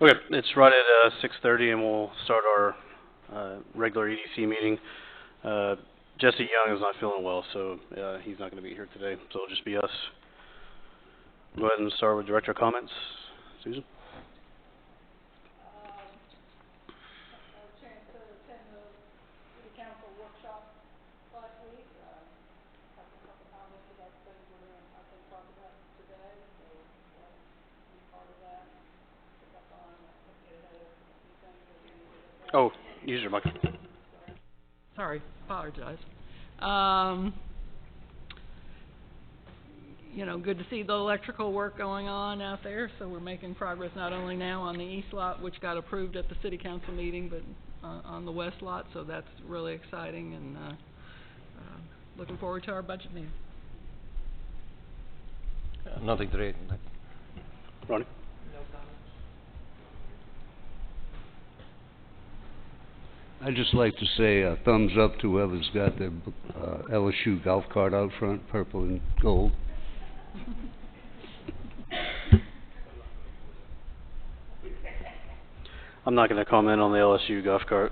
Okay, it's right at 6:30, and we'll start our regular EDC meeting. Jesse Young is not feeling well, so he's not going to be here today, so it'll just be us. Go ahead and start with director comments. Susan? Oh, use your microphone. Sorry, apologize. You know, good to see the electrical work going on out there, so we're making progress not only now on the east lot, which got approved at the city council meeting, but on the west lot, so that's really exciting, and looking forward to our budget meeting. Nothing to read. Ronnie? I'd just like to say a thumbs up to whoever's got their LSU golf cart out front, purple and gold. I'm not going to comment on the LSU golf cart.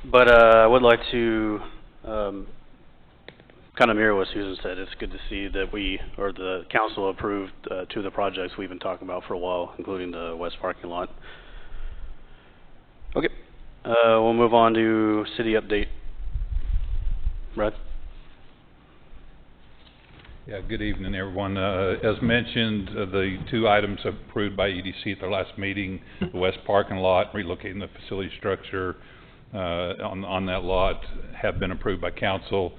But I would like to kind of mirror what Susan said. It's good to see that the council approved two of the projects we've been talking about for a while, including the west parking lot. Okay, we'll move on to city update. Brad? Yeah, good evening, everyone. As mentioned, the two items approved by EDC at their last meeting, the west parking lot, relocating the facility structure on that lot, have been approved by council.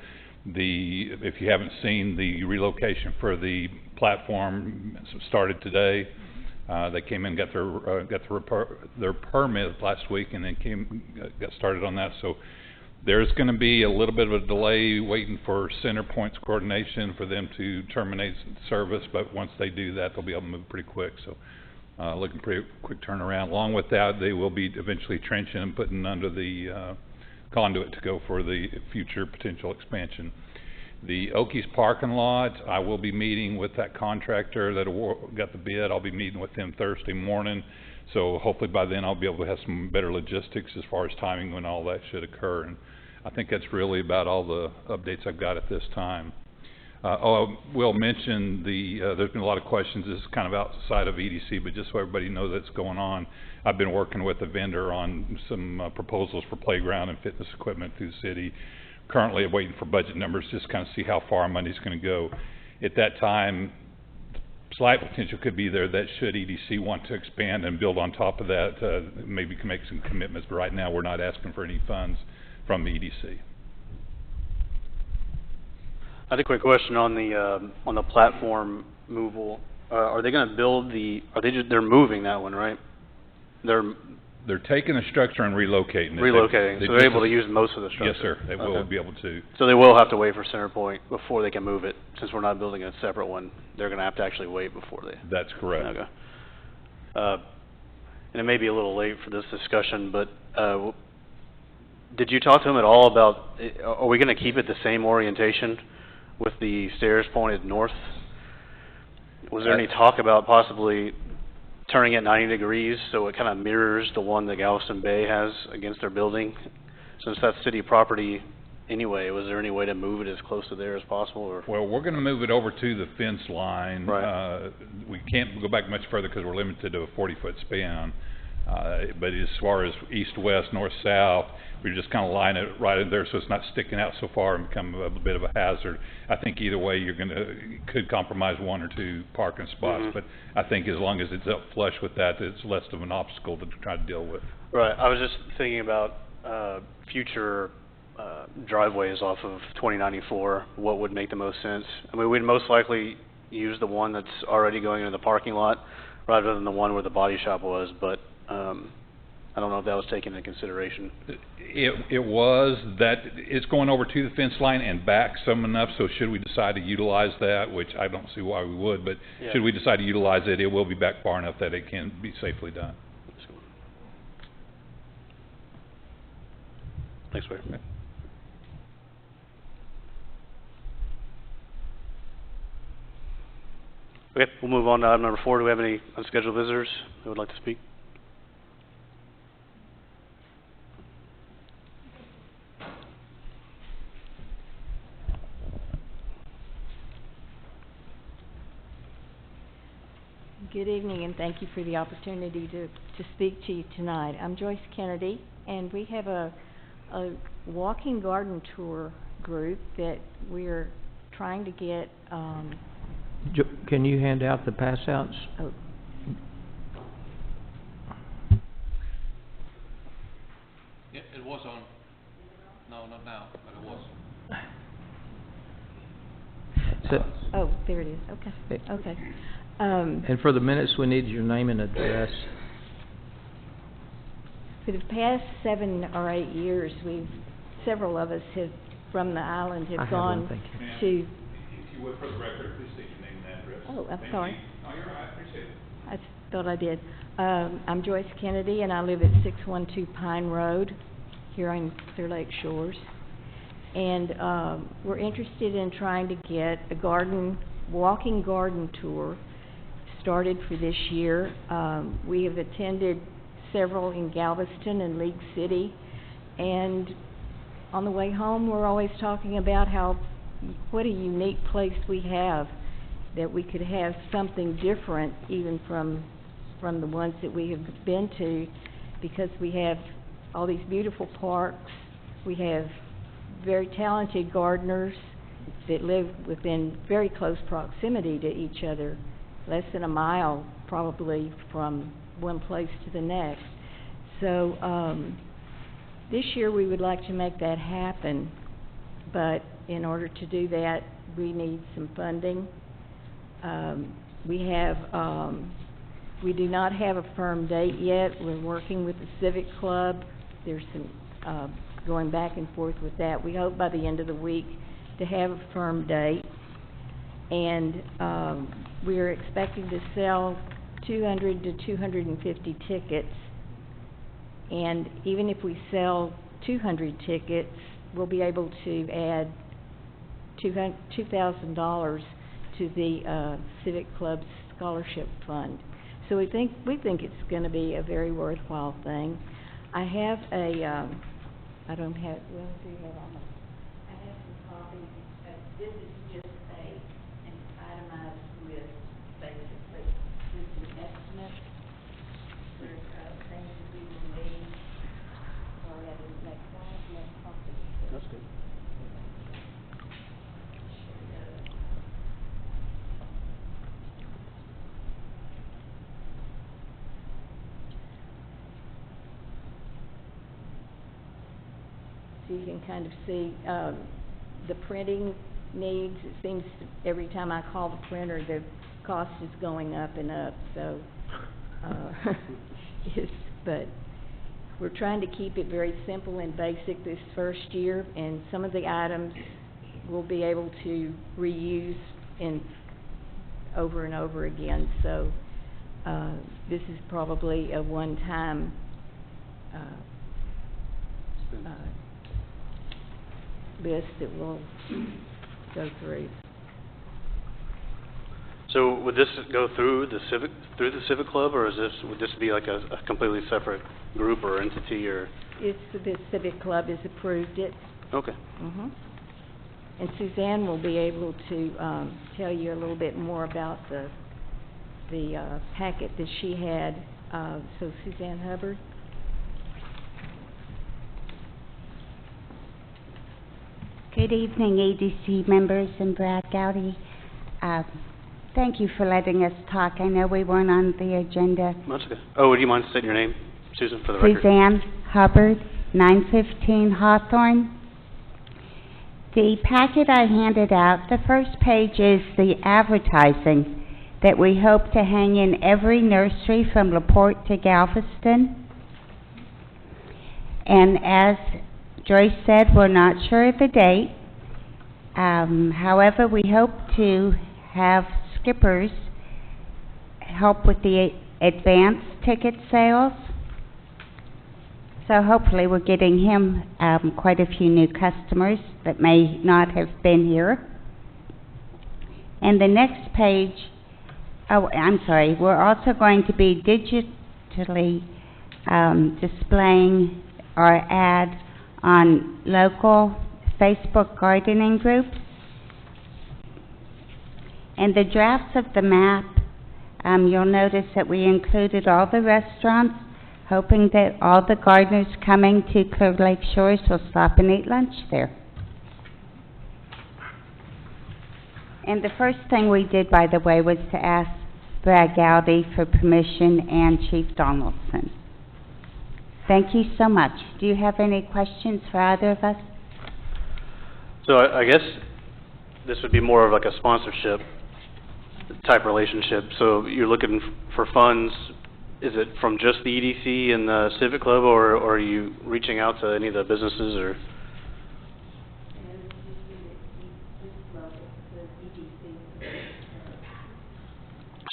If you haven't seen, the relocation for the platform started today. They came in, got their permit last week, and then got started on that. So there's going to be a little bit of a delay waiting for CenterPoint's coordination for them to terminate service. But once they do that, they'll be able to move pretty quick. So looking pretty quick turnaround. Along with that, they will be eventually trenching and putting under the conduit to go for the future potential expansion. The Okies parking lot, I will be meeting with that contractor that got the bid. I'll be meeting with him Thursday morning. So hopefully by then I'll be able to have some better logistics as far as timing when all that should occur. And I think that's really about all the updates I've got at this time. I will mention there's been a lot of questions. This is kind of outside of EDC, but just so everybody knows that's going on. I've been working with a vendor on some proposals for playground and fitness equipment through the city. Currently waiting for budget numbers, just kind of see how far our money's going to go. At that time, slight potential could be there that should EDC want to expand and build on top of that, maybe can make some commitments, but right now we're not asking for any funds from the EDC. I had a quick question on the platform moval. Are they going to build they're moving that one, right? They're taking the structure and relocating it. Relocating, so they're able to use most of the structure. Yes, sir. They will be able to. So they will have to wait for CenterPoint before they can move it. Since we're not building a separate one, they're going to have to actually wait before they... That's correct. Okay. And it may be a little late for this discussion, but did you talk to them at all about, are we going to keep it the same orientation with the stairs pointed north? Was there any talk about possibly turning it 90 degrees so it kind of mirrors the one that Galveston Bay has against their building? Since that's city property anyway, was there any way to move it as close to there as possible? Or? Well, we're going to move it over to the fence line. Right. We can't go back much further because we're limited to a 40-foot span. But as far as east-west, north-south, we just kind of line it right in there so it's not sticking out so far and become a bit of a hazard. I think either way could compromise one or two parking spots, but I think as long as it's up flush with that, it's less of an obstacle to try to deal with. Right. I was just thinking about future driveways off of 2094. What would make the most sense? I mean, we'd most likely use the one that's already going into the parking lot rather than the one where the body shop was, but I don't know if that was taken into consideration. It was. That it's going over to the fence line and back some enough, so should we decide to utilize that, which I don't see why we would, but should we decide to utilize it, it will be back far enough that it can be safely done. Thanks, Barry. Okay, we'll move on to item number 4. Do we have any unscheduled visitors who would like to speak? Good evening, and thank you for the opportunity to speak to you tonight. I'm Joyce Kennedy, and we have a walking garden tour group that we're trying to get, Can you hand out the pass-outs? oh, It was on, no, not now, but it was. So, oh, there it is, okay, okay. and for the minutes, we need your name and address. For the past 7 or 8 years, several of us have, from the island, I have have gone one, thank you. to, If you would, for the record, please state your name and address. oh, I'm Thank sorry. you. No, you're all right, I appreciate it. I thought I did. I'm Joyce Kennedy, and I live at 612 Pine Road, here on Clear Lake Shores. And we're interested in trying to get a walking garden tour started for this year. We have attended several in Galveston and League City, and on the way home, we're always talking about what a unique place we have, that we could have something different even from the ones that we have been to, because we have all these beautiful parks. We have very talented gardeners that live within very close proximity to each other, less than a mile probably from one place to the next. So this year we would like to make that happen, but in order to do that, we need some funding. We do not have a firm date yet. We're working with the Civic Club. There's some going back and forth with that. We hope by the end of the week to have a firm date. And we are expecting to sell 200 to 250 tickets. And even if we sell 200 tickets, we'll be able to add $2,000 to the Civic Club's scholarship fund. So we think it's going to be a very worthwhile thing. I have I don't have, well, do you have all my, I have some copies. This is just an itemized list, basically. This is an estimate for things that we will need. Sorry, I didn't make copies. That's good. So you can kind of see the printing needs. It seems every time I call the printer, the cost is going up and up. So, but we're trying to keep it very simple and basic this first year, and some of the items we'll be able to reuse over and over again. So this is probably a one-time list that we'll go through. So would this go through the Civic Club, or would this be like a completely separate group or entity, or? The Civic Club has approved it. Okay. And Suzanne will be able to tell you a little bit more about the packet that she had. So Suzanne Hubbard. Good evening, ADC members and Brad Gowdy. Thank you for letting us talk. I know we weren't on the agenda. That's okay. Oh, would you mind stating your name, Susan, for the record? Suzanne Hubbard, 915 Hawthorne. The packet I handed out, the first page is the advertising that we hope to hang in every nursery from LaPorte to Galveston. And as Joyce said, we're not sure of the date. However, we hope to have skippers help with the advance ticket sales. So hopefully we're getting him quite a few new customers that may not have been here. And the next page Oh, I'm sorry, we're also going to be digitally, displaying our ad on local Facebook gardening groups. In the drafts of the map, you'll notice that we included all the restaurants, hoping that all the gardeners coming to Clear Lake Shores will stop and eat lunch there. And the first thing we did, by the way, was to ask Brad Gowdy for permission and Chief Donaldson. Thank you so much. Do you have any questions for either of us? So I guess this would be more of like a sponsorship type relationship. So you're looking for funds, is it from just the EDC and the Civic Club, or are you reaching out to any of the businesses, or?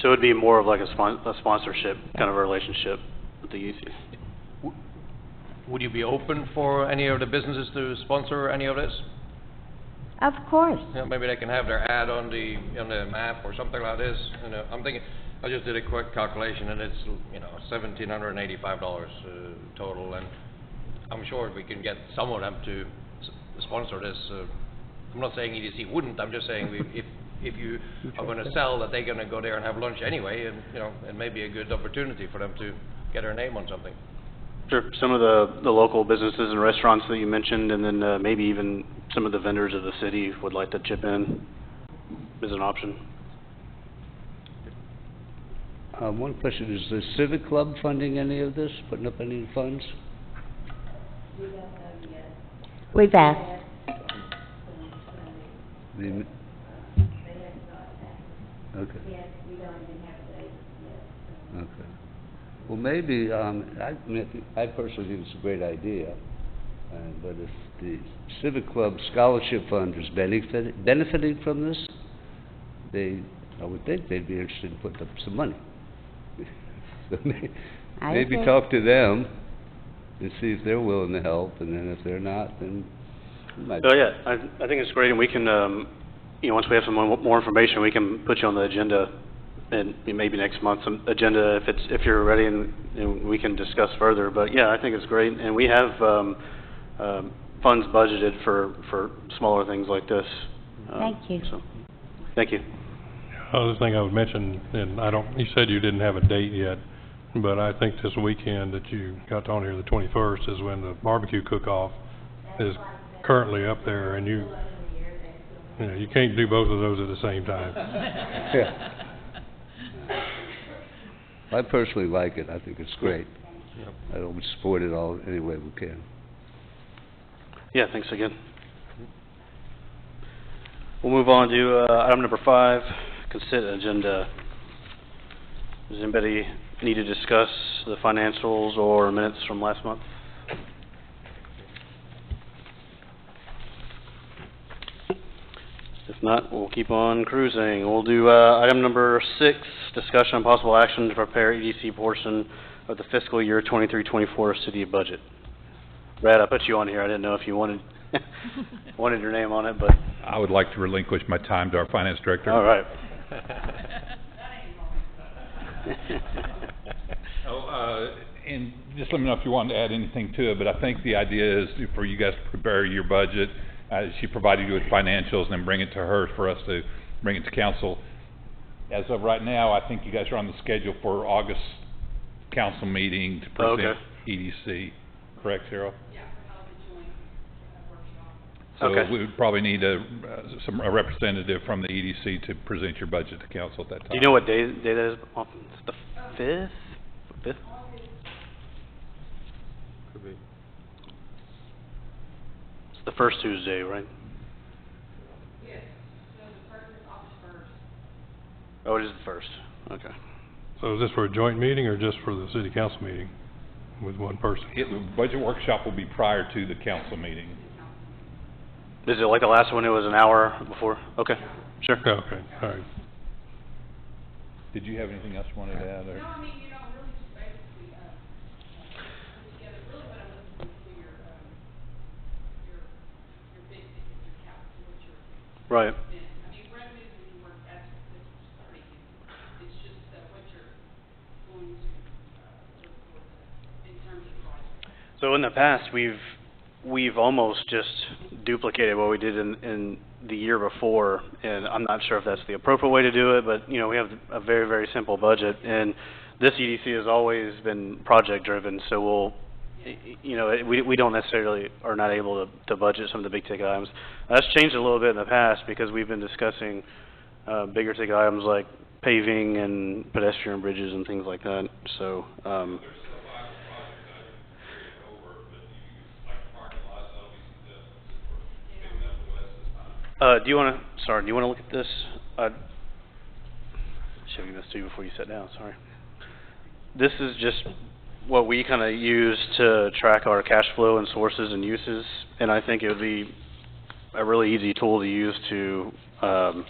So it'd be more of like a sponsorship kind of a relationship with the EDC. Would you be open for any of the businesses to sponsor any of this? Of course. You know, maybe they can have their ad on the map or something like this. You know, I'm thinking, I just did a quick calculation, and it's, you know, $1,785 total, and I'm sure we can get some of them to sponsor this. I'm not saying EDC wouldn't. I'm just saying if you are going to sell, that they're going to go there and have lunch anyway, and you know, it may be a good opportunity for them to get their name on something. Sure. Some of the local businesses and restaurants that you mentioned, and then maybe even some of the vendors of the city would like to chip in as an option. One question, is the Civic Club funding any of this, putting up any funds? We've asked. The- Okay. Okay. Well, maybe, I personally think it's a great idea, but if the Civic Club Scholarship Fund is benefiting from this, I would think they'd be interested in putting up some money. So I maybe agree. talk to them and see if they're willing to help, and then if they're not, then we might. So yeah, I think it's great, and we can, you know, once we have some more information, we can put you on the agenda, and maybe next month's agenda if you're ready, and we can discuss further. But yeah, I think it's great, and we have funds budgeted for smaller things like this. Thank you. So, thank you. Other thing I would mention, and you said you didn't have a date yet, but I think this weekend that you got on here, the 21st, is when the barbecue cook-off is currently up there, and you know, you can't do both of those at the same time. Yeah. I personally like it. I think it's great. I don't support it all any way we can. Yeah, thanks again. We'll move on to item number 5, consent agenda. Does anybody need to discuss the financials or minutes from last month? If not, we'll keep on cruising. We'll do item number 6, discussion on possible action to prepare EDC portion of the fiscal year 23-24 city budget. Brad, I put you on here. I didn't know if you wanted wanted your name on it, but I would like to relinquish my time to our finance director. all right. And just let me know if you want to add anything to it, but I think the idea is for you guys to prepare your budget. She provided you with financials and then bring it to her for us to bring it to council. As of right now, I think you guys are on the schedule for August council meeting to present EDC. Correct, Cheryl? Yeah, for joint workshop. So Okay. we would probably need a representative from the EDC to present your budget to council at that time. Do you know what day that is? It's the 5th? 5th? Could be. It's the first Tuesday, right? Yes, so the first is August 1st. Oh, it is the 1st. Okay. So is this for a joint meeting or just for the city council meeting with one person? The budget workshop will be prior to the council meeting. Is it like the last one? It was an hour before? Okay, sure. Okay, all right. Did you have anything else you wanted to add, or? No, I mean, you know, really just basically, put together, really what I'm looking for your big ticket, your capital, what your, Right. I mean, revenues, we can work, that's pretty easy. It's just So in the past, we've almost just duplicated what we did in the year before, and I'm not sure if that's the appropriate way to do it, but, you know, we have a very, very simple budget, and this EDC has always been project-driven, so we'll, you know, we don't necessarily are not able to budget some of the big-ticket items. That's changed a little bit in the past because we've been discussing bigger-ticket items like paving and pedestrian bridges and things like that, so, do you wanna look at this? Should have given this to you before you sat down, sorry. This is just what we kinda use to track our cash flow and sources and uses, and I think it would be a really easy tool to use to, I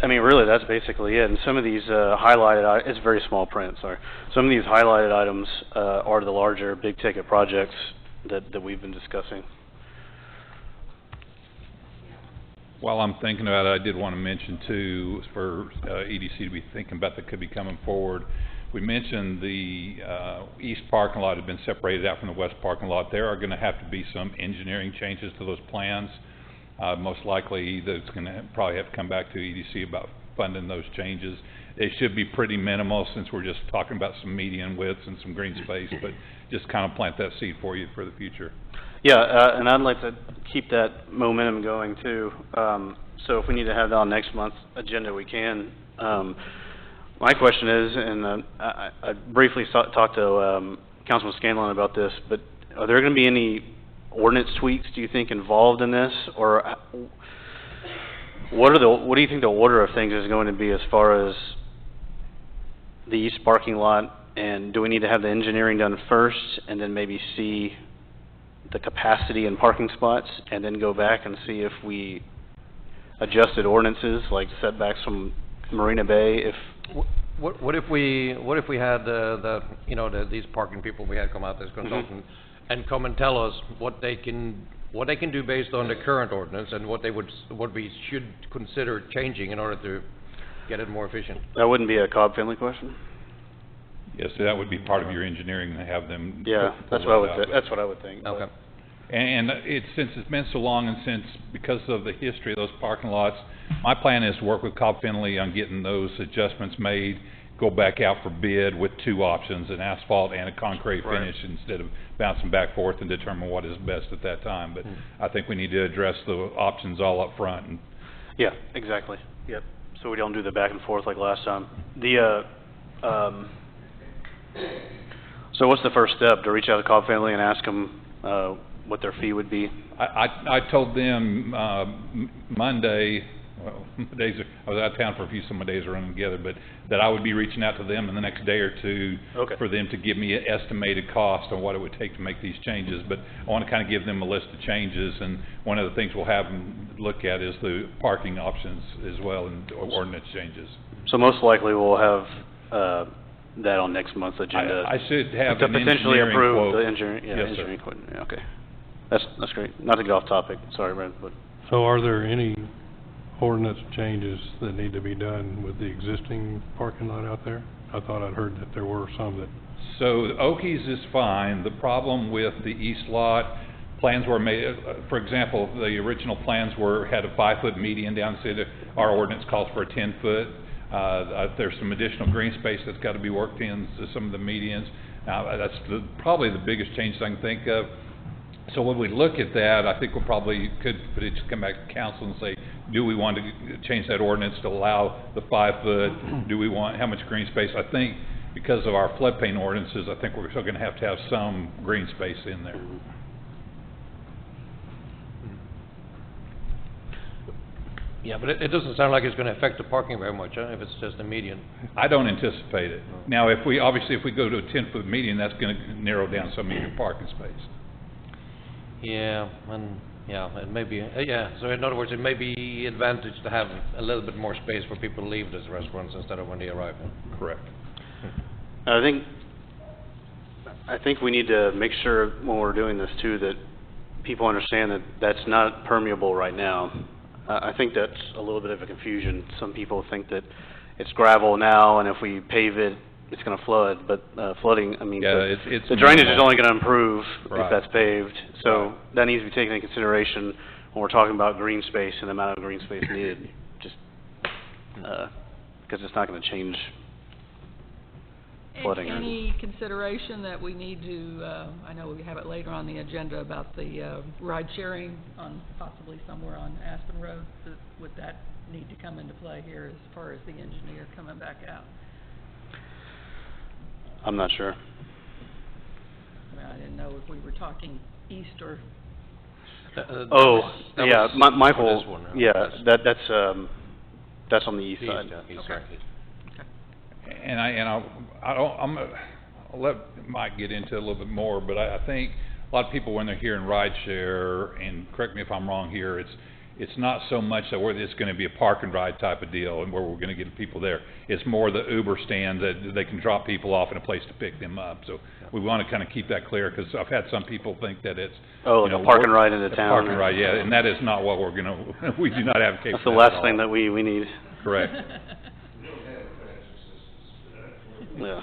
mean, really, that's basically it, and some of these, highlighted, it's very small print, sorry. Some of these highlighted items, are the larger, big-ticket projects that we've been discussing. While I'm thinking about it, I did want to mention too, for EDC to be thinking about that could be coming forward. We mentioned the east parking lot had been separated out from the west parking lot. There are going to have to be some engineering changes to those plans. Most likely, that's going to probably have to come back to EDC about funding those changes. They should be pretty minimal since we're just talking about some median widths and some green space, but just kind of plant that seed for you for the future. Yeah, and I'd like to keep that momentum going too. So if we need to have that on next month's agenda, we can. My question is, and I briefly talked to Councilman Scanlon about this, but are there going to be any ordinance tweaks, do you think, involved in this, or what do you think the order of things is going to be as far as the east parking lot, and do we need to have the engineering done first, and then maybe see the capacity in parking spots, and then go back and see if we adjusted ordinances, like setbacks from Marina Bay, if... What if we had these parking people we had come out as consultant and come and tell us what they can do based on the current ordinance and what we should consider changing in order to get it more efficient? That wouldn't be a Cobb Finley question? Yes, so that would be part of your engineering to have them. Yeah, that's what I would think. Okay. And since it's been so long and since, because of the history of those parking lots, my plan is to work with Cobb Finley on getting those adjustments made, go back out for bid with two options, an asphalt and a concrete finish, instead of bouncing back forth and determine what is best at that time. But I think we need to address the options all up front. And yeah, exactly. Yep. So we don't do the back and forth like last time. So what's the first step? To reach out to Cobb Finley and ask them what their fee would be? I told them Monday, well, I was out of town for a few, some of my days are running together, but that I would be reaching out to them in the next day or two for them to give me an estimated cost on what it would take to make these changes. But I want to kind of give them a list of changes, and one of the things we'll have them look at is the parking options as well, and ordinance changes. So most likely we'll have that on next month's agenda. I should have to an potentially engineering approve quote. the engineering quote. Yeah, okay. That's great. Not to get off topic, sorry, Brent, but... So are there any ordinance changes that need to be done with the existing parking lot out there? I thought I'd heard that there were some that... So Okies is fine. The problem with the east lot, plans were made, for example, the original plans had a 5-foot median down, so our ordinance calls for a 10-foot. There's some additional green space that's got to be worked in to some of the medians. Now, that's probably the biggest change I can think of. So when we look at that, I think we'll probably could come back to council and say, do we want to change that ordinance to allow the 5-foot? Do we want, how much green space? I think because of our floodplain ordinances, I think we're still going to have some green space in there. Yeah, but it doesn't sound like it's going to affect the parking very much, if it's just a median. I don't anticipate it. Now, if we go to a 10-foot median, that's going to narrow down some of your parking space. Yeah, it may be, so in other words, it may be advantage to have a little bit more space for people to leave these restaurants instead of when they arrive. Correct. I think we need to make sure when we're doing this too, that people understand that that's not permeable right now. I think that's a little bit of a confusion. Some people think that it's gravel now, and if we pave it, it's gonna flood, but, flooding, I mean, Yeah, the it's the drainage is minimal. only gonna improve if Right. that's paved. So Right. that needs to be taken into consideration when we're talking about green space and the amount of green space needed, just, because it's not gonna change flooding. or- Any consideration that we need to, I know we have it later on the agenda about the, ride sharing on, possibly somewhere on Aspen Road, would that need to come into play here as far as the engineer coming back out? I'm not sure. I mean, I didn't know if we were talking east or, Oh, that yeah, was Mi- for Michael, this one, right? yeah, that's on the east side. Sorry. And I'll let Mike get into it a little bit more, but I think a lot of people, when they're hearing rideshare, and correct me if I'm wrong here, it's not so much that it's gonna be a park and ride type of deal and where we're gonna get people there. It's more the Uber stand that they can drop people off in a place to pick them up. So we wanna kinda keep that clear, 'cause I've had some people think that it's, Oh, like you a know, park and ride into a town. park and ride, yeah, and that is not what we're gonna, we do not advocate That's for the that at last thing all. that we need, Correct. yeah.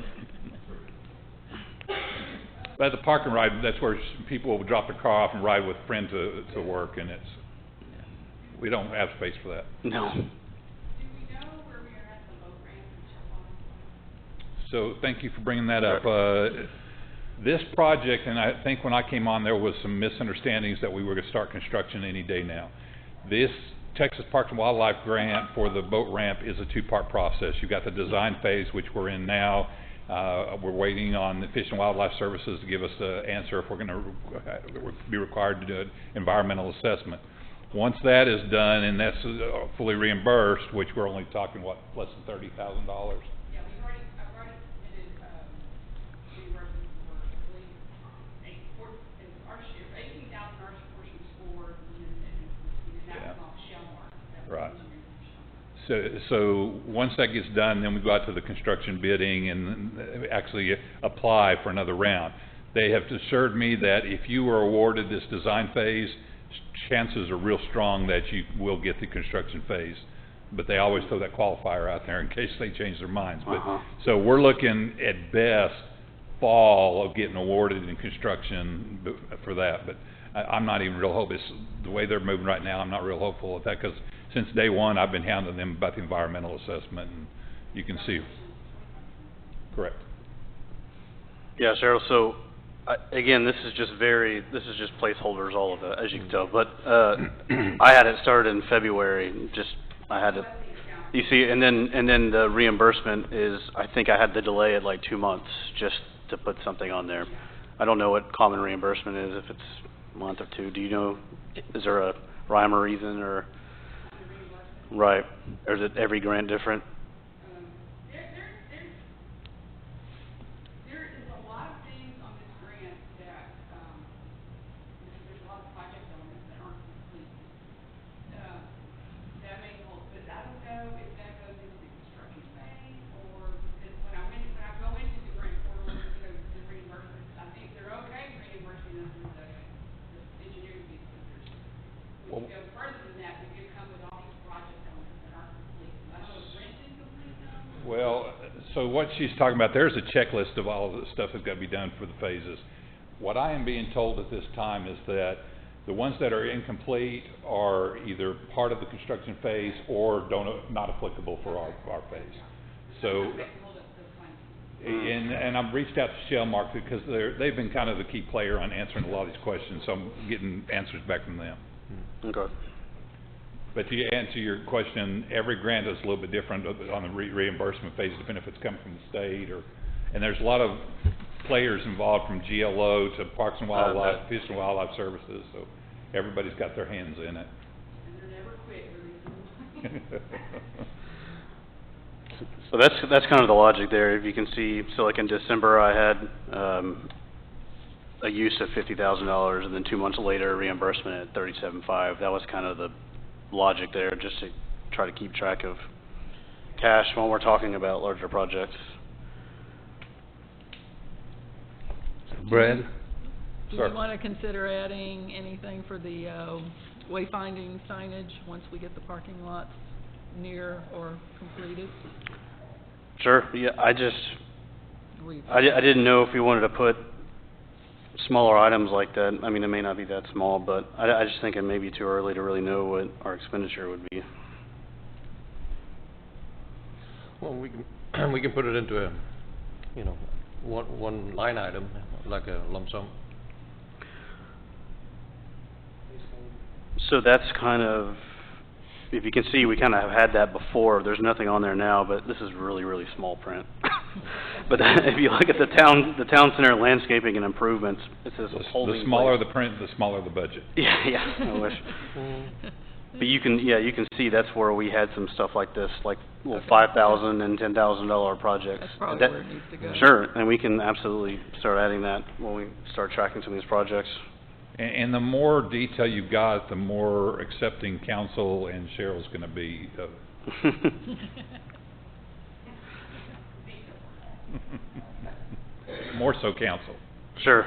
But the park and ride, that's where people will drop their car off and ride with a friend to work, and we don't have space for that. No. So, thank you for bringing that up. This project, and I think when I came on, there was some misunderstandings that we were gonna start construction any day now. This Texas Parks and Wildlife grant for the boat ramp is a two-part process. You've got the design phase, which we're in now. We're waiting on the Fish and Wildlife Services to give us the answer if we're gonna be required to do an environmental assessment. Once that is done and that's fully reimbursed, which we're only talking, what, less than $30,000? Yeah, I've already submitted, reimbursement for, I believe, our share, 18,000 our portion's for, and that's off Shellmark. That was Right. engineered for Shellmark. So once that gets done, then we go out to the construction bidding and actually apply for another round. They have assured me that if you were awarded this design phase, chances are real strong that you will get the construction phase. But they always throw that qualifier out there in case they change their minds. But, so we're looking at best fall of getting awarded in construction for that. But I'm not even real hopeful. The way they're moving right now, I'm not real hopeful of that, 'cause since day one, I've been hounding them about the environmental assessment, and you can see. Correct. Yeah, Cheryl, so, again, this is just placeholders, all of it, as you can tell, but, I had it started in February, I had to, you see, and then the reimbursement is, I think I had to delay it like 2 months just to put something on there. I don't know what common reimbursement is, if it's a month or two, do you know, is there a rhyme or reason, or? Right, or is it every grant different? There is a lot of things on this grant that, there's a lot of project elements that aren't complete. That may hold, but I don't know if that goes into the construction phase, or, because when I go into the grant portal, the reimbursement, I think they're okay reimbursing us for the engineering fees, but there's, when you go further than that, we do come with all these project elements that aren't complete. I don't know if Brent is complete now. Well, so what she's talking about, there's a checklist of all of the stuff that's got to be done for the phases. What I am being told at this time is that the ones that are incomplete are either part of the construction phase or not applicable for our phase. So, and I've reached out to Shellmark because they've been kind of the key player on answering a lot of these questions, so I'm getting answers back from them. Okay. But to answer your question, every grant is a little bit different on the reimbursement phase, depending if it's coming from the state or, and there's a lot of players involved from GLO to Parks and Wildlife, Fish and Wildlife Services, so everybody's got their hands in it. And they're never quit releasing money. So that's kind of the logic there, if you can see, so like in December, I had, a use of $50,000, and then 2 months later, reimbursement at $37,500. That was kind of the logic there, just to try to keep track of cash when we're talking about larger projects. Brad? do Sir. you wanna consider adding anything for the, wayfinding signage once we get the parking lots near or completed? Sure, yeah, I didn't know if we wanted to put smaller items like that. I mean, it may not be that small, but I just think it may be too early to really know what our expenditure would be. Well, we can, we can put it into a, you know, one line item, like a lump sum. So that's kind of, if you can see, we kind of have had that before. There's nothing on there now, but this is really, really small print. But if you look at the town center landscaping and improvements, it says holding. The smaller place. the print, the smaller the budget. Yeah, I wish. But you can see that's where we had some stuff like this, like little $5,000 and $10,000 projects. That's probably That- where it needs to go. Sure, and we can absolutely start adding that when we start tracking some of these projects. And the more detail you've got, the more accepting council and Cheryl's gonna be of more so council. Sure.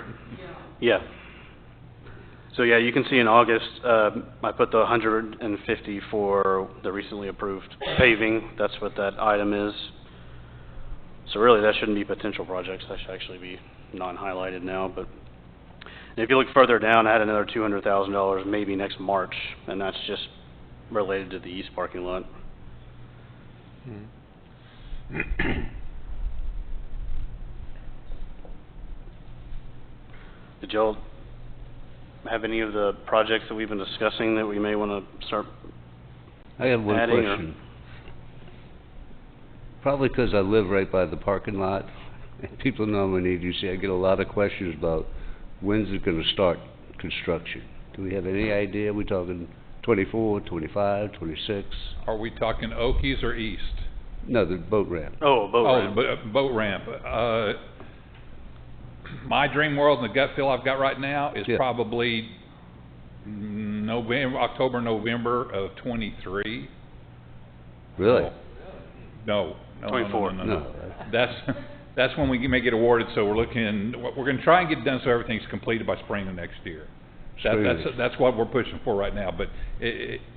Yeah. So yeah, you can see in August, I put the 150 for the recently approved paving. That's what that item is. So really, that shouldn't be potential projects. That should actually be non-highlighted now. But if you look further down, I had another $200,000 maybe next March, and that's just related to the east parking lot. Did y'all have any of the projects that we've been discussing that we may want to start I have one adding, or- question. Probably 'cause I live right by the parking lot, and people know I'm an EDC, I get a lot of questions about when's it gonna start construction? Do we have any idea? We talking 24, 25, 26? Are we talking Okies or east? No, the boat ramp. Oh, boat ramp. Boat ramp. My dream world and the gut feel I've got right now is Yeah. probably October, November of '23. Really? No. 24. No. That's when we may get awarded, so we're gonna try and get it done so everything's completed by spring of next year. That's what we're pushing for right now, but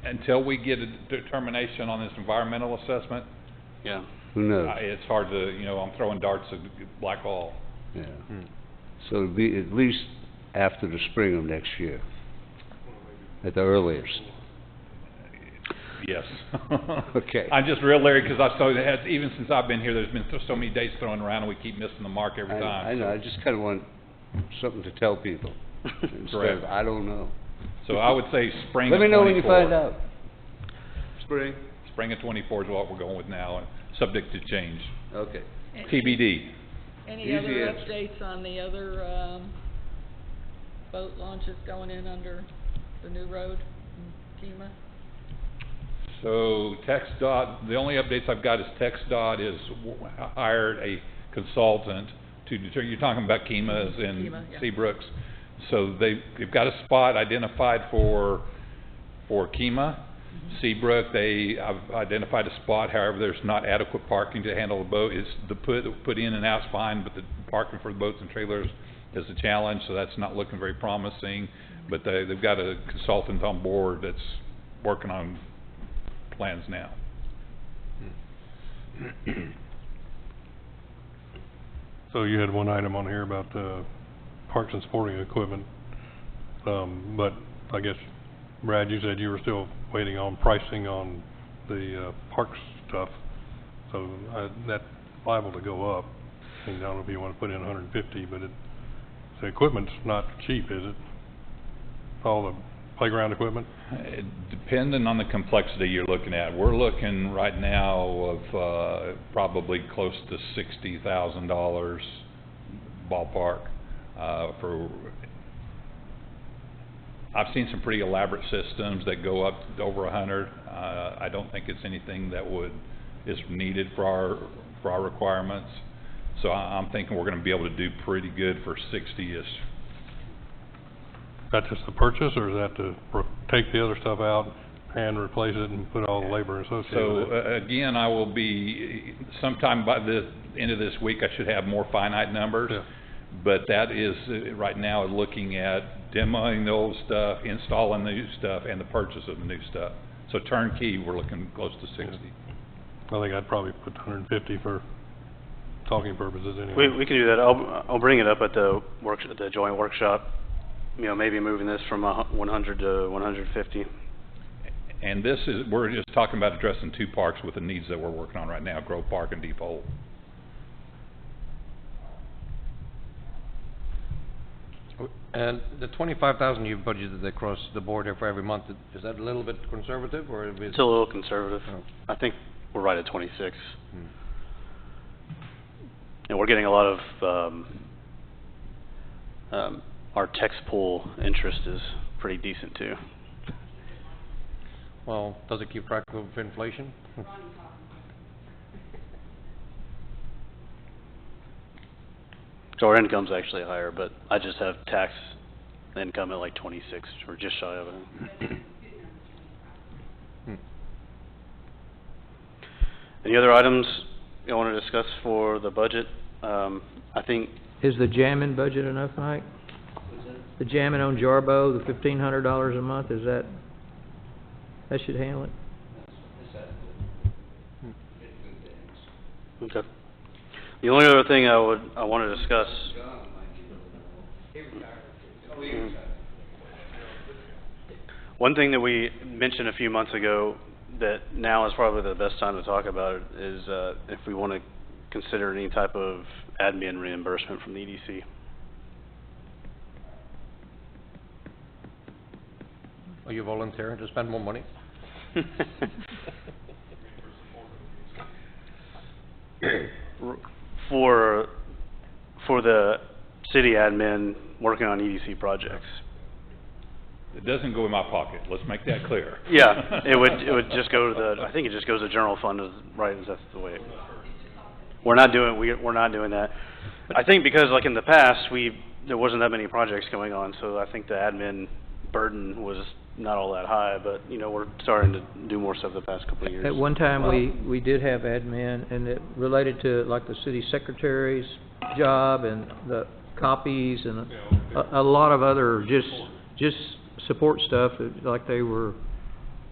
until we get a determination on this environmental assessment, Yeah. Who knows? it's hard to, I'm throwing darts at black ball. Yeah. So it'll be at least after the spring of next year, at the earliest. Yes. Okay. I'm just real leery, because even since I've been here, there's been so many dates thrown around, and we keep missing the mark every time. I know, I just kinda want something to tell people, instead Correct. of, I don't know. So I would say spring of Let me know when you 24. find out. Spring? Spring of '24 is what we're going with now, and subject to change. Okay. TBD. Any Easy other answer. updates on the other, boat launches going in under the new road in Kima? So TxDOT, the only updates I've got is TxDOT is hired a consultant to determine, you're talking about Kima's and Kima, yeah. Seabrooks. So they've got a spot identified for Kima. Seabrook, I've identified a spot, however, there's not adequate parking to handle the boat. It's the put in and out's fine, but the parking for the boats and trailers is a challenge, so that's not looking very promising. But they've got a consultant on board that's working on plans now. So you had one item on here about, parks and sporting equipment, but I guess, Brad, you said you were still waiting on pricing on the, parks stuff, so, that's liable to go up. I don't know if you wanna put in 150, but the equipment's not cheap, is it? All the playground equipment? Depending on the complexity you're looking at, we're looking right now of, probably close to $60,000 ballpark, I've seen some pretty elaborate systems that go up to over 100. I don't think it's anything that is needed for our requirements. So I'm thinking we're gonna be able to do pretty good for 60-ish. That's just the purchase, or is that to take the other stuff out and replace it and put all the labor associated with it? So, again, I will be, sometime by the end of this week, I should have more finite numbers. Yeah. But that is, right now, looking at demoing the old stuff, installing the new stuff, and the purchase of the new stuff. So turnkey, we're looking close to 60. I think I'd probably put 150 for talking purposes anyway. We can do that. I'll bring it up at the joint workshop, you know, maybe moving this from 100 to 150. And this is, we're just talking about addressing two parks with the needs that we're working on right now, Grove Park and Deep Hole. And the 25,000 you've budgeted across the board here for every month, is that a little bit conservative, or is it? It's a little conservative. Oh. I think we're right at 26. Hmm. And we're getting a lot of, our text pool interest is pretty decent too. Well, does it keep track of inflation? So our income's actually higher, but I just have tax income at like 26, or just shy of it. Hmm. Any other items you want to discuss for the budget? I think, Is the jamming budget enough, Mike? The jamming on Jarbo, the $1,500 a month, is that should handle it? okay. The only other thing I want to discuss. One thing that we mentioned a few months ago that now is probably the best time to talk about it is if we want to consider any type of admin reimbursement from the EDC. Are you volunteering to spend more money? For the city admin working on EDC projects. It doesn't go in my pocket, let's make that clear. Yeah, it would just go to I think it just goes to general fund, right, is that's the way we're not doing that. I think because like in the past, there wasn't that many projects going on, so I think the admin burden was not all that high, but, you know, we're starting to do more stuff the past couple of years. At one time, we did have admin, and it related to like the city secretary's job and the copies and a lot of other just support stuff, like they were,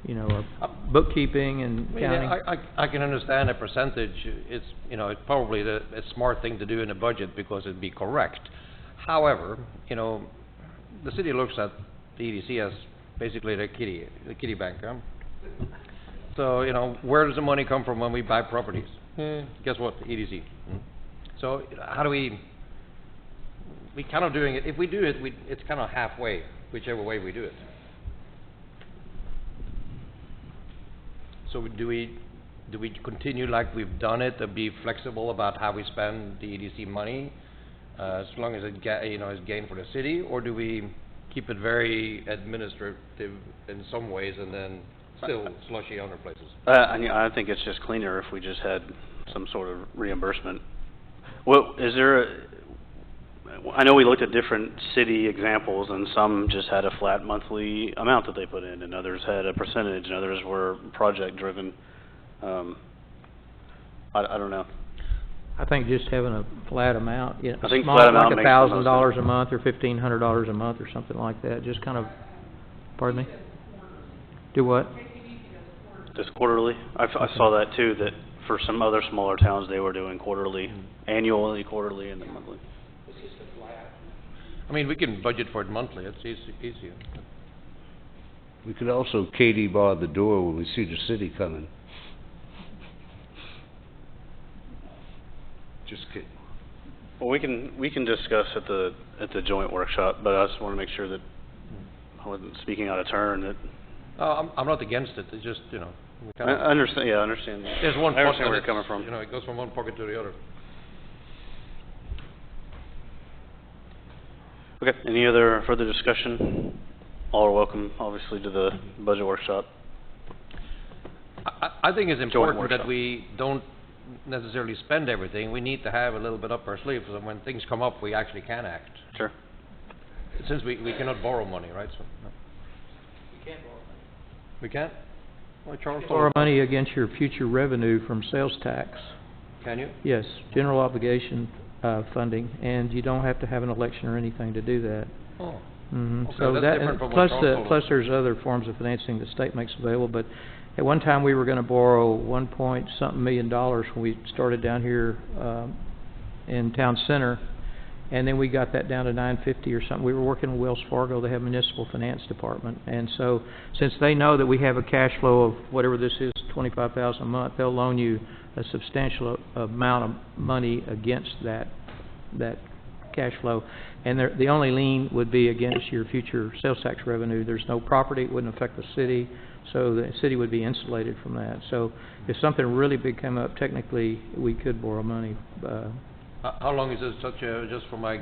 you know, bookkeeping and I mean, counting. I can understand a percentage. It's, you know, it's probably a smart thing to do in a budget because it'd be correct. However, you know, the city looks at the EDC as basically the kitty bank, huh? So, you know, where does the money come from when we buy properties? Guess what? The EDC. So, how do we kind of doing it, if we do it, it's kind of halfway, whichever way we do it. So do we continue like we've done it, to be flexible about how we spend the EDC money, as long as it is gain for the city, or do we keep it very administrative in some ways and then still slushy other places? I think it's just cleaner if we just had some sort of reimbursement. Well, I know we looked at different city examples, and some just had a flat monthly amount that they put in, and others had a percentage, and others were project-driven. I don't know. I think just having a flat amount, you know, I think small, flat amount like makes the most $1,000 a month or $1,500 a month or something like that, just kind of, pardon me? Do what? Just quarterly? I saw that too, that for some other smaller towns, they were doing quarterly, annually, quarterly, and then monthly. I mean, we can budget for it monthly, it's easier. We could also Katie bar the door when we see the city coming. Just kidding. Well, we can discuss at the joint workshop, but I just want to make sure that I wasn't speaking out of turn, that. I'm not against it, it's just, you know, we I kind of, understand, yeah, I understand. there's one I pocket understand where you're that's, coming from. you know, it goes from one pocket to the other. Okay, any other further discussion? All are welcome, obviously, to the budget workshop. I think it's important workshop. that we don't necessarily spend everything. We need to have a little bit up our sleeve, so when things come up, we actually can act. Sure. Since we cannot borrow money, right? So, no. We can't? Well, Charles told Borrow us. money against your future revenue from sales tax. Can you? Yes, general obligation, funding, and you don't have to have an election or anything to do that. Oh. Mhm. Okay, So that's that, different and from what plus Charles the, told us. plus there's other forms of financing the state makes available, but at one time, we were gonna borrow $1 point something million when we started down here, in Town Center, and then we got that down to $950 or something. We were working with Wells Fargo, they have a municipal finance department, and so, since they know that we have a cash flow of whatever this is, $25,000 a month, they'll loan you a substantial amount of money against that cash flow. And the only lien would be against your future sales tax revenue. There's no property, it wouldn't affect the city, so the city would be insulated from that. So if something really big came up, technically, we could borrow money. How long is this just for my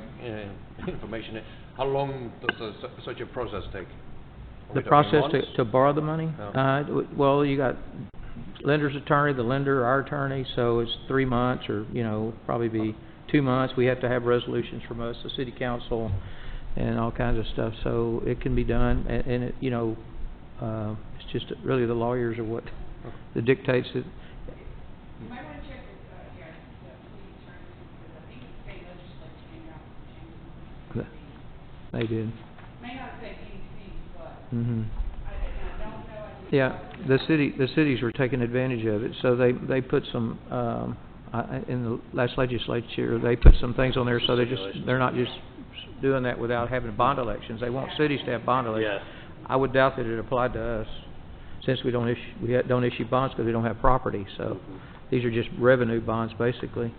information, how long does such a process take? Are we The talking process months? to borrow the money? Yeah. Well, you got lender's attorney, the lender, our attorney, so it's 3 months, or, probably be 2 months. We have to have resolutions from us, the city council, and all kinds of stuff, so it can be done, and it, it's just really the lawyers are what that dictates it. You might wanna check with, the city attorney, because I think the state legislature came out with changes. They did. May not affect EDC, but Mhm. I don't know, I just. Yeah, the cities were taking advantage of it, so they put some, in the last legislature, they put some things on there, so they're not just doing that without having bond elections. They want cities to have bond elections. Yeah. I would doubt that it applied to us, since we don't issue bonds because we don't have property, so these are just revenue bonds, basically.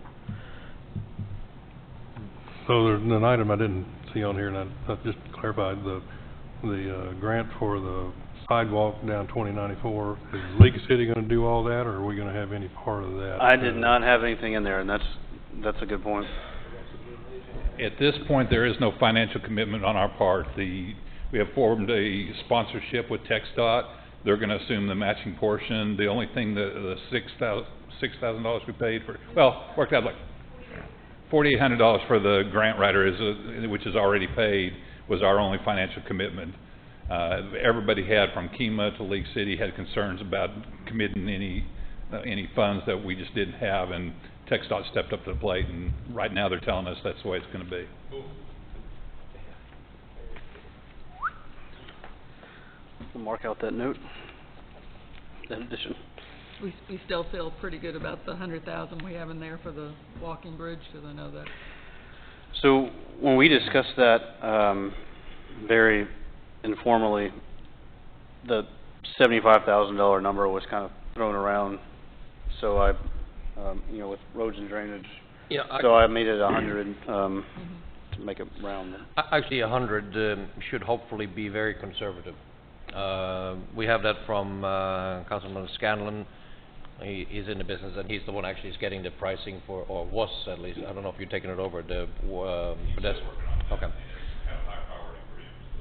So there's an item I didn't see on here, and I just clarified, the grant for the sidewalk down 2094. Is League City gonna do all that, or are we gonna have any part of that? I did not have anything in there, and that's a good point. At this point, there is no financial commitment on our part. We have formed a sponsorship with TxDOT. They're gonna assume the matching portion. The only thing, the $6,000 we paid for, worked out like $4,800 for the grant writer, which is already paid, was our only financial commitment. Everybody had, from Kema to League City, had concerns about committing any funds that we just didn't have, and TxDOT stepped up to the plate, and right now they're telling us that's the way it's gonna be. We'll mark out that note, that addition. We still feel pretty good about the 100,000 we have in there for the walking bridge, because I know that. So when we discussed that, very informally, the $75,000 number was kind of thrown around, so I, with roads and drainage, so I made it 100, to make it round. Actually, 100 should hopefully be very conservative. We have that from Councilman Scanlon. He's in the business, and he's the one actually is getting the pricing for, or was at least. I don't know if you're taking it over. Okay.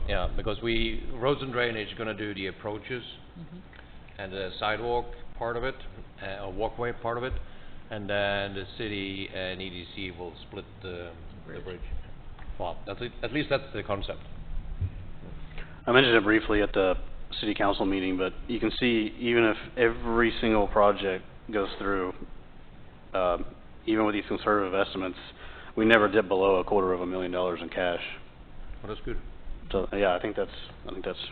Yeah, because roads and drainage going to do the approaches and the sidewalk part of it, or walkway part of it, and then the city and EDC will split the bridge. Well, at least that's the concept. I mentioned it briefly at the city council meeting, but you can see, even if every single project goes through, even with these conservative estimates, we never dip below $250,000 in cash. Well, that's good. So, yeah, I think that's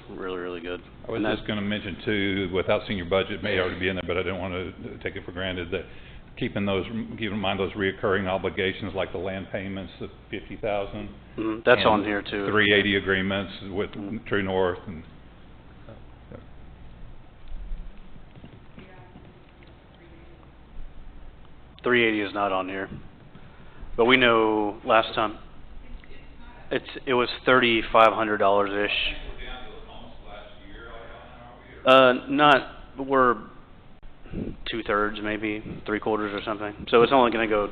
really, really good. I was just gonna mention too, without seeing your budget, may already be in there, but I didn't wanna take it for granted, that keep in mind those reoccurring obligations, like the land payments of $50,000. That's on here too. 380 agreements with True North and. 380 is not on here, but we know last time, it was $3,500-ish. We're 2/3, maybe 3/4 or something, so it's only gonna go,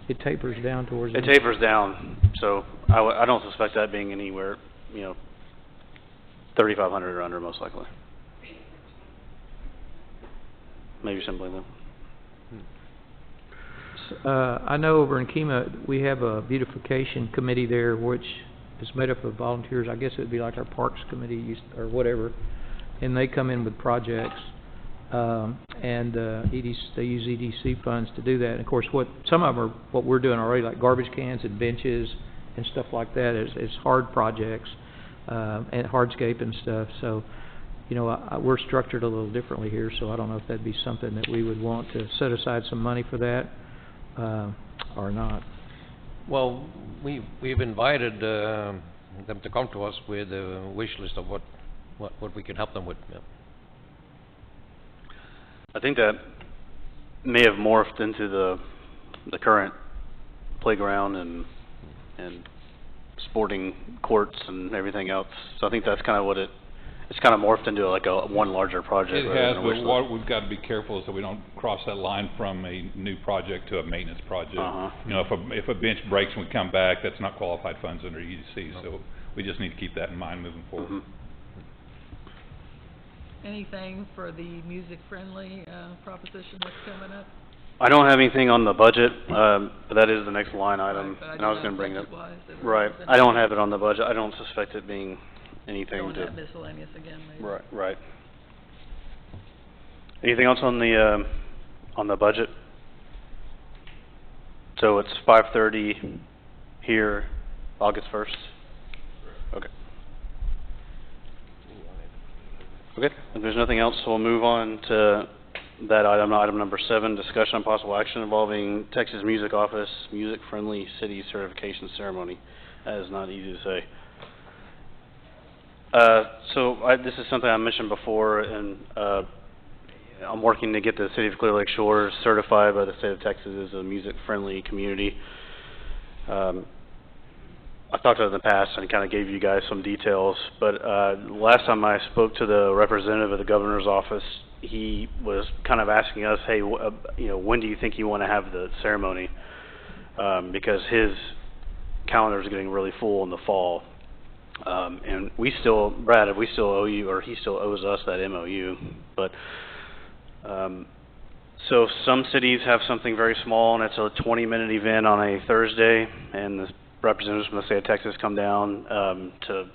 It tapers down towards. it tapers down, so I don't suspect that being anywhere, 3,500 or under, most likely. Maybe simply though. I know over in Kema, we have a beautification committee there, which is made up of volunteers. I guess it would be like our parks committee or whatever, and they come in with projects, and they use EDC funds to do that. And of course, some of them are what we're doing already, like garbage cans and benches and stuff like that. It's hard projects and hardscape and stuff. So, we're structured a little differently here, so I don't know if that'd be something that we would want to set aside some money for that. Or not. Well, we've invited, them to come to us with a wish list of what we can help them with, yeah. I think that may have morphed into the current playground and sporting courts and everything else. So I think that's kind of what it's kind of morphed into like one larger project. It rather has, than a wish but list. what we've got to be careful is that we don't cross that line from a new project to a maintenance project. Uh-huh. You know, if a bench breaks and we come back, that's not qualified funds under EDC, so we just need to keep that in mind moving forward. Mhm. Anything for the music-friendly, proposition that's coming up? I don't have anything on the budget, but that is the next line item, Right, but I and I was do gonna have bring it up. budget-wise that Right, was in I don't have it on the budget, I don't suspect it being anything Throwing to. that miscellaneous again, maybe. Right. Anything else on the budget? So it's 5:30 here, August 1st? Okay. Okay, if there's nothing else, we'll move on to that item, item number 7, discussion on possible action involving Texas Music Office Music-Friendly City Certification Ceremony. That is not easy to say. This is something I mentioned before, and, I'm working to get the City of Clear Lake Shores certified by the state of Texas as a music-friendly community. I talked about it in the past and kind of gave you guys some details, but, last time I spoke to the representative of the governor's office, he was kind of asking us, hey, when do you think you want to have the ceremony? Because his calendar is getting really full in the fall. And Brad, we still owe you, or he still owes us that MOU, but, so some cities have something very small, and it's a 20-minute event on a Thursday, and the representatives from the state of Texas come down, to,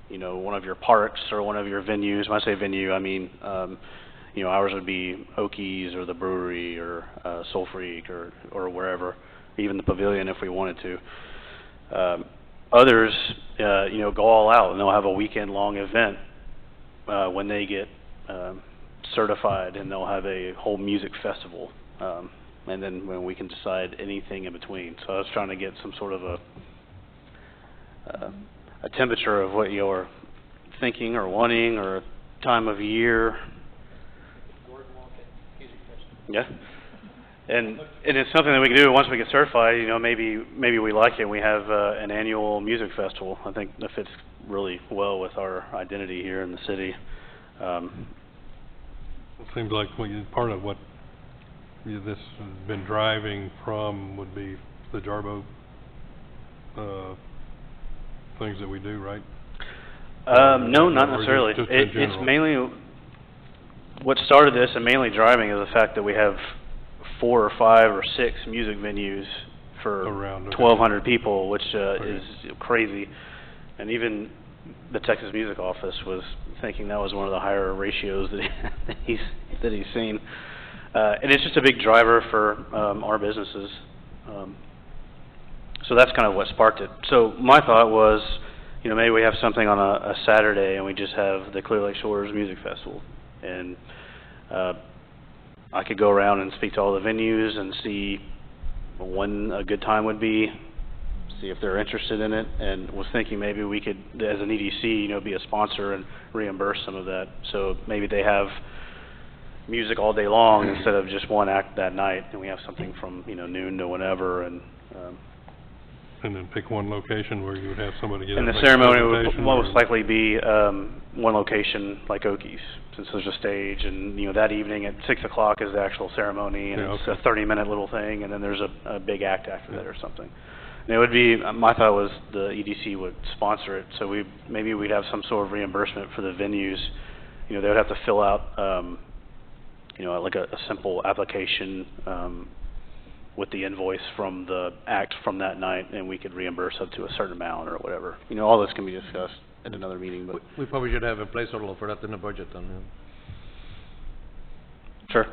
one of your parks or one of your venues. When I say venue, I mean, ours would be Okies or the brewery or, Soul Freak or wherever, even the pavilion if we wanted to. Others, go all out, and they'll have a weekend-long event, when they get, certified, and they'll have a whole music festival, and then when we can decide anything in between. So I was trying to get some sort of a temperature of what you're thinking or wanting, or a time of year. Yeah. And it's something that we can do once we get certified, maybe we like it, we have, an annual music festival. I think that fits really well with our identity here in the city. It seems like part of what this has been driving from would be the Jarbo, things that we do, right? No, not Or necessarily. just in It's general? mainly, what started this and mainly driving is the fact that we have 4 or 5 or 6 music venues for Around, okay. 1,200 people, which, Okay. is crazy. And even the Texas Music Office was thinking that was one of the higher ratios that he's seen. And it's just a big driver for, our businesses. So that's kind of what sparked it. So my thought was, maybe we have something on a Saturday and we just have the Clear Lake Shores Music Festival. And, I could go around and speak to all the venues and see when a good time would be, see if they're interested in it, and was thinking maybe we could, as an EDC, be a sponsor and reimburse some of that. So maybe they have music all day long instead of just one act that night, and we have something from, noon to whenever, and And then pick one location where you would have somebody get up and and the make a ceremony would presentation, most or- likely be, one location like Okies, since there's a stage, and, that evening at 6 o'clock is the actual ceremony, and Yeah, it's okay. a 30-minute little thing, and then there's a big act after that or something. And it would be, my thought was the EDC would sponsor it, so maybe we'd have some sort of reimbursement for the venues. They would have to fill out, like a simple application, with the invoice from the act from that night, and we could reimburse up to a certain amount or whatever. All this can be discussed at another meeting, but. We probably should have a placeholder for that in the budget then, yeah. Sure.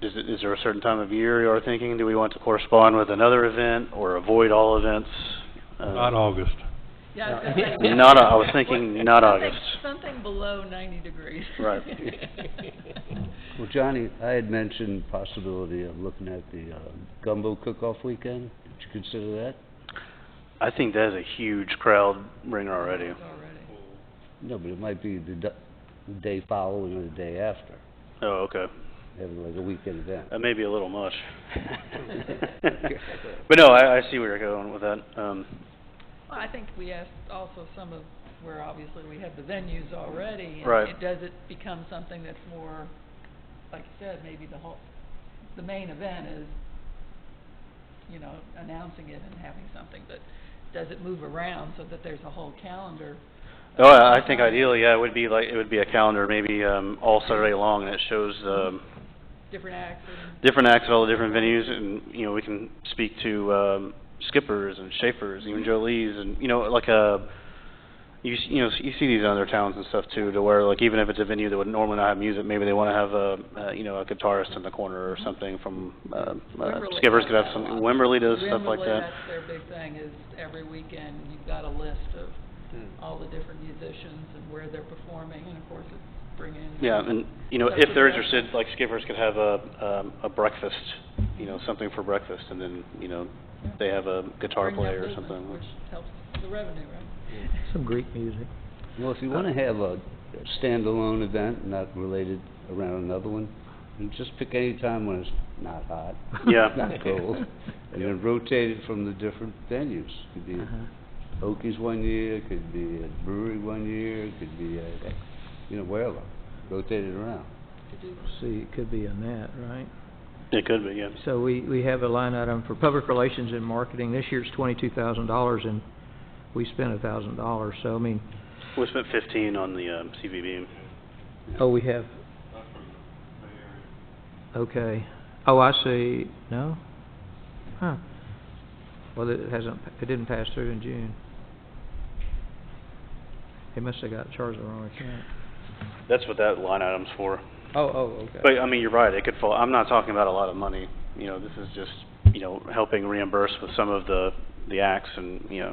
Is there a certain time of year you are thinking? Do we want to correspond with another event or avoid all events? Not August. Yeah, I was gonna say. I was thinking not August. Something below 90 degrees. Right. Well, Johnny, I had mentioned possibility of looking at the gumbo cook-off weekend. Did you consider that? I think that is a huge crowd bringer already. Already. No, but it might be the day following or the day after, Oh, okay. having like a weekend event. That may be a little much. But no, I see where you're going with that. Well, I think we asked also some of, where obviously we have the venues already. And Right. does it become something that's more, like you said, maybe the main event is, you know, announcing it and having something, but does it move around so that there's a whole calendar? Oh, I think ideally, yeah, it would be a calendar, maybe, all Saturday long, and it shows, Different acts and... different acts at all the different venues, and, you know, we can speak to, Skippers and Schaefer's, even Jolie's, and, you know, like you see these in other towns and stuff too, to where, like, even if it's a venue that would normally not have music, maybe they wanna have a guitarist in the corner or something from, Wimberley Skippers does could have that a some, lot. Wimberley does stuff like Wimberley, that. that's their big thing, is every weekend you've got a list of all the different musicians and where they're performing, and of course it's bringing... Yeah, and, you know, if they're interested, like Skippers could have a breakfast, you know, something for breakfast, and then, you know, they have a guitar bring that player or business, something. which helps the revenue, right? Some Greek music. Well, if you wanna have a standalone event, not related around another one, you just pick any time when it's not hot. Yeah. Not cold, and then rotate it from the different venues. Could be Okies one year, could be a brewery one year, could be wherever. Rotate it around. See, it could be in that, right? It could be, yeah. So we have a line item for public relations and marketing. This year's $22,000, and we spent $1,000, so I mean, We spent 15 on the, CVB. oh, we have... Okay. Oh, I see. No? Huh. Well, it didn't pass through in June. They must have got charged the wrong account. That's what that line item's for. Oh, okay. But, I mean, you're right, it could fall, I'm not talking about a lot of money, you know, this is just, you know, helping reimburse with some of the acts and, you know,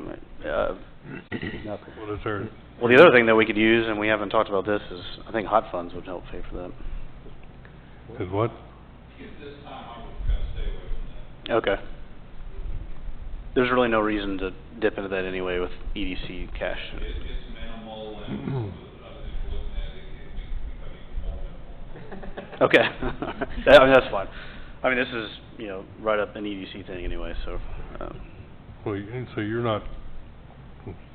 What is there, well, the other thing that we could use, and we haven't talked about this, is I think hot funds would help pay for that. is what? Okay. There's really no reason to dip into that anyway with EDC cash. It's minimal, and I was just looking at it, it would become even more minimal. Okay. I mean, that's fine. I mean, this is, you know, right up an EDC thing anyway, so, Well, so you're not,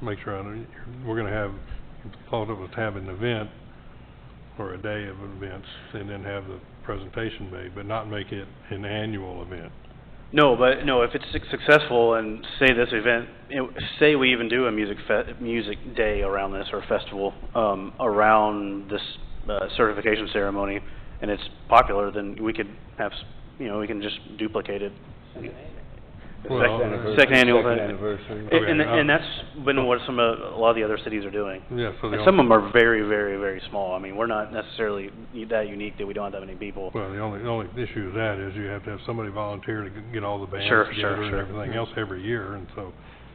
make sure I know, we're gonna have, thought of us having an event, or a day of events, and then have the presentation made, but not make it an annual event. No, but, no, if it's successful and say this event, say we even do a music day around this, or festival, around this, certification ceremony, and it's popular, then we could have, we can just duplicate it. Well, Second annual Second event. anniversary. Okay, And that's been what a lot of the other cities are doing. Yeah, so And some of them are very, very, very small. I mean, we're not necessarily that unique that we don't have that many people. well, the only issue with that is you have to have somebody volunteer to get all the bands Sure, together and sure. everything else every year, and so.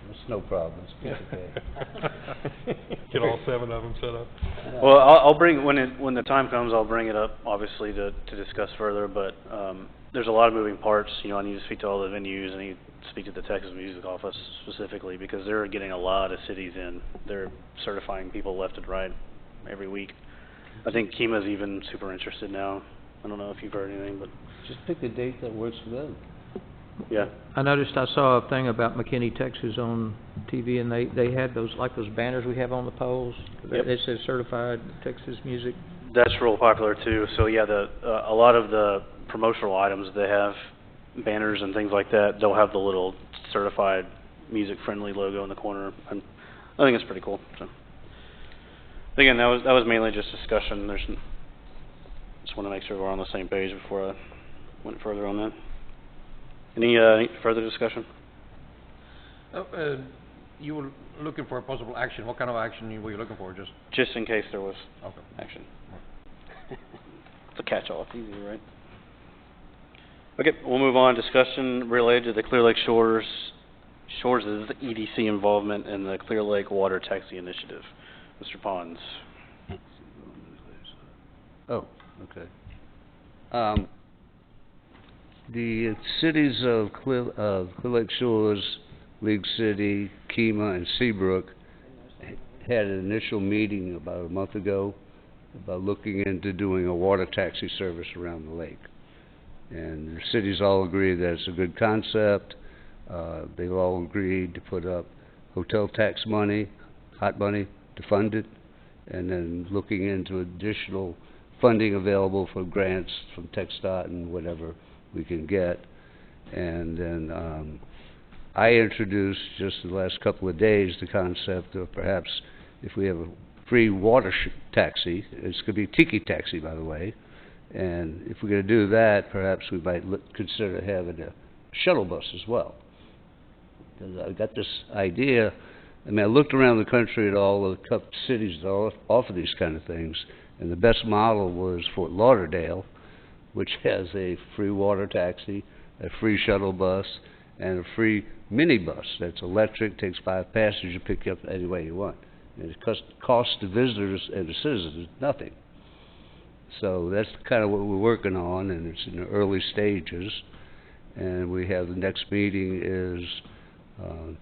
It's no problem, it's okay. Get all 7 of them set up. Well, I'll bring, when the time comes, I'll bring it up, obviously, to discuss further, but, there's a lot of moving parts. You know, I need to speak to all the venues, I need to speak to the Texas Music Office specifically, because they're getting a lot of cities in. They're certifying people left and right every week. I think Kima's even super interested now. I don't know if you've heard anything, but, Just pick a date that works for them. yeah. I noticed I saw a thing about McKinney, Texas on TV, and they had those banners we have on the poles. Yep. It says certified Texas music. That's real popular too. So yeah, a lot of the promotional items, they have banners and things like that. They'll have the little certified music friendly logo in the corner, and I think it's pretty cool. So again, that was mainly just discussion. Just want to make sure we're on the same page before I went further on that. Any further discussion? You were looking for a possible action. What kind of action were you looking for? Just in case there was Okay. action. It's a catch-all. It's easy, right? Okay, we'll move on. Discussion related to the Clear Lake Shores' EDC involvement in the Clear Lake Water Taxi Initiative. Mr. Pons. Oh, okay. The cities of Clear Lake Shores, League City, Kemah, and Seabrook had an initial meeting about a month ago about looking into doing a water taxi service around the lake. And the cities all agree that it's a good concept. They've all agreed to put up hotel tax money, hot money, to fund it, and then looking into additional funding available for grants from TxDOT and whatever we can get. And then I introduced just in the last couple of days the concept of perhaps if we have a free water taxi, it's going to be Tiki Taxi, by the way, and if we're going to do that, perhaps we might consider having a shuttle bus as well. Because I got this idea, I mean, I looked around the country at all the cities that offer these kind of things, and the best model was Fort Lauderdale, which has a free water taxi, a free shuttle bus, and a free minibus that's electric, takes 5 passengers, you pick you up any way you want. And it costs the visitors and the citizens nothing. So that's kind of what we're working on, and it's in the early stages. And we have the next meeting is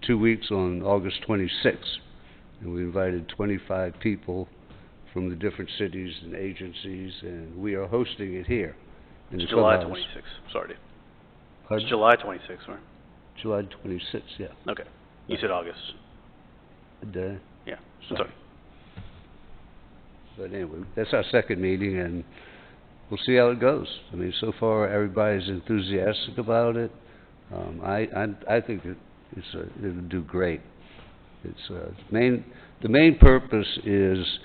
2 weeks on August 26th. And we invited 25 people from the different cities and agencies, and we are hosting it here. In the It's July clubhouse. 26th, sorry. Pardon? It's July 26th, right? July 26th, yeah. Okay. You said August. The- Yeah, Sorry. sorry. But anyway, that's our second meeting, and we'll see how it goes. I mean, so far, everybody's enthusiastic about it. I think it'll do great. It's the main purpose is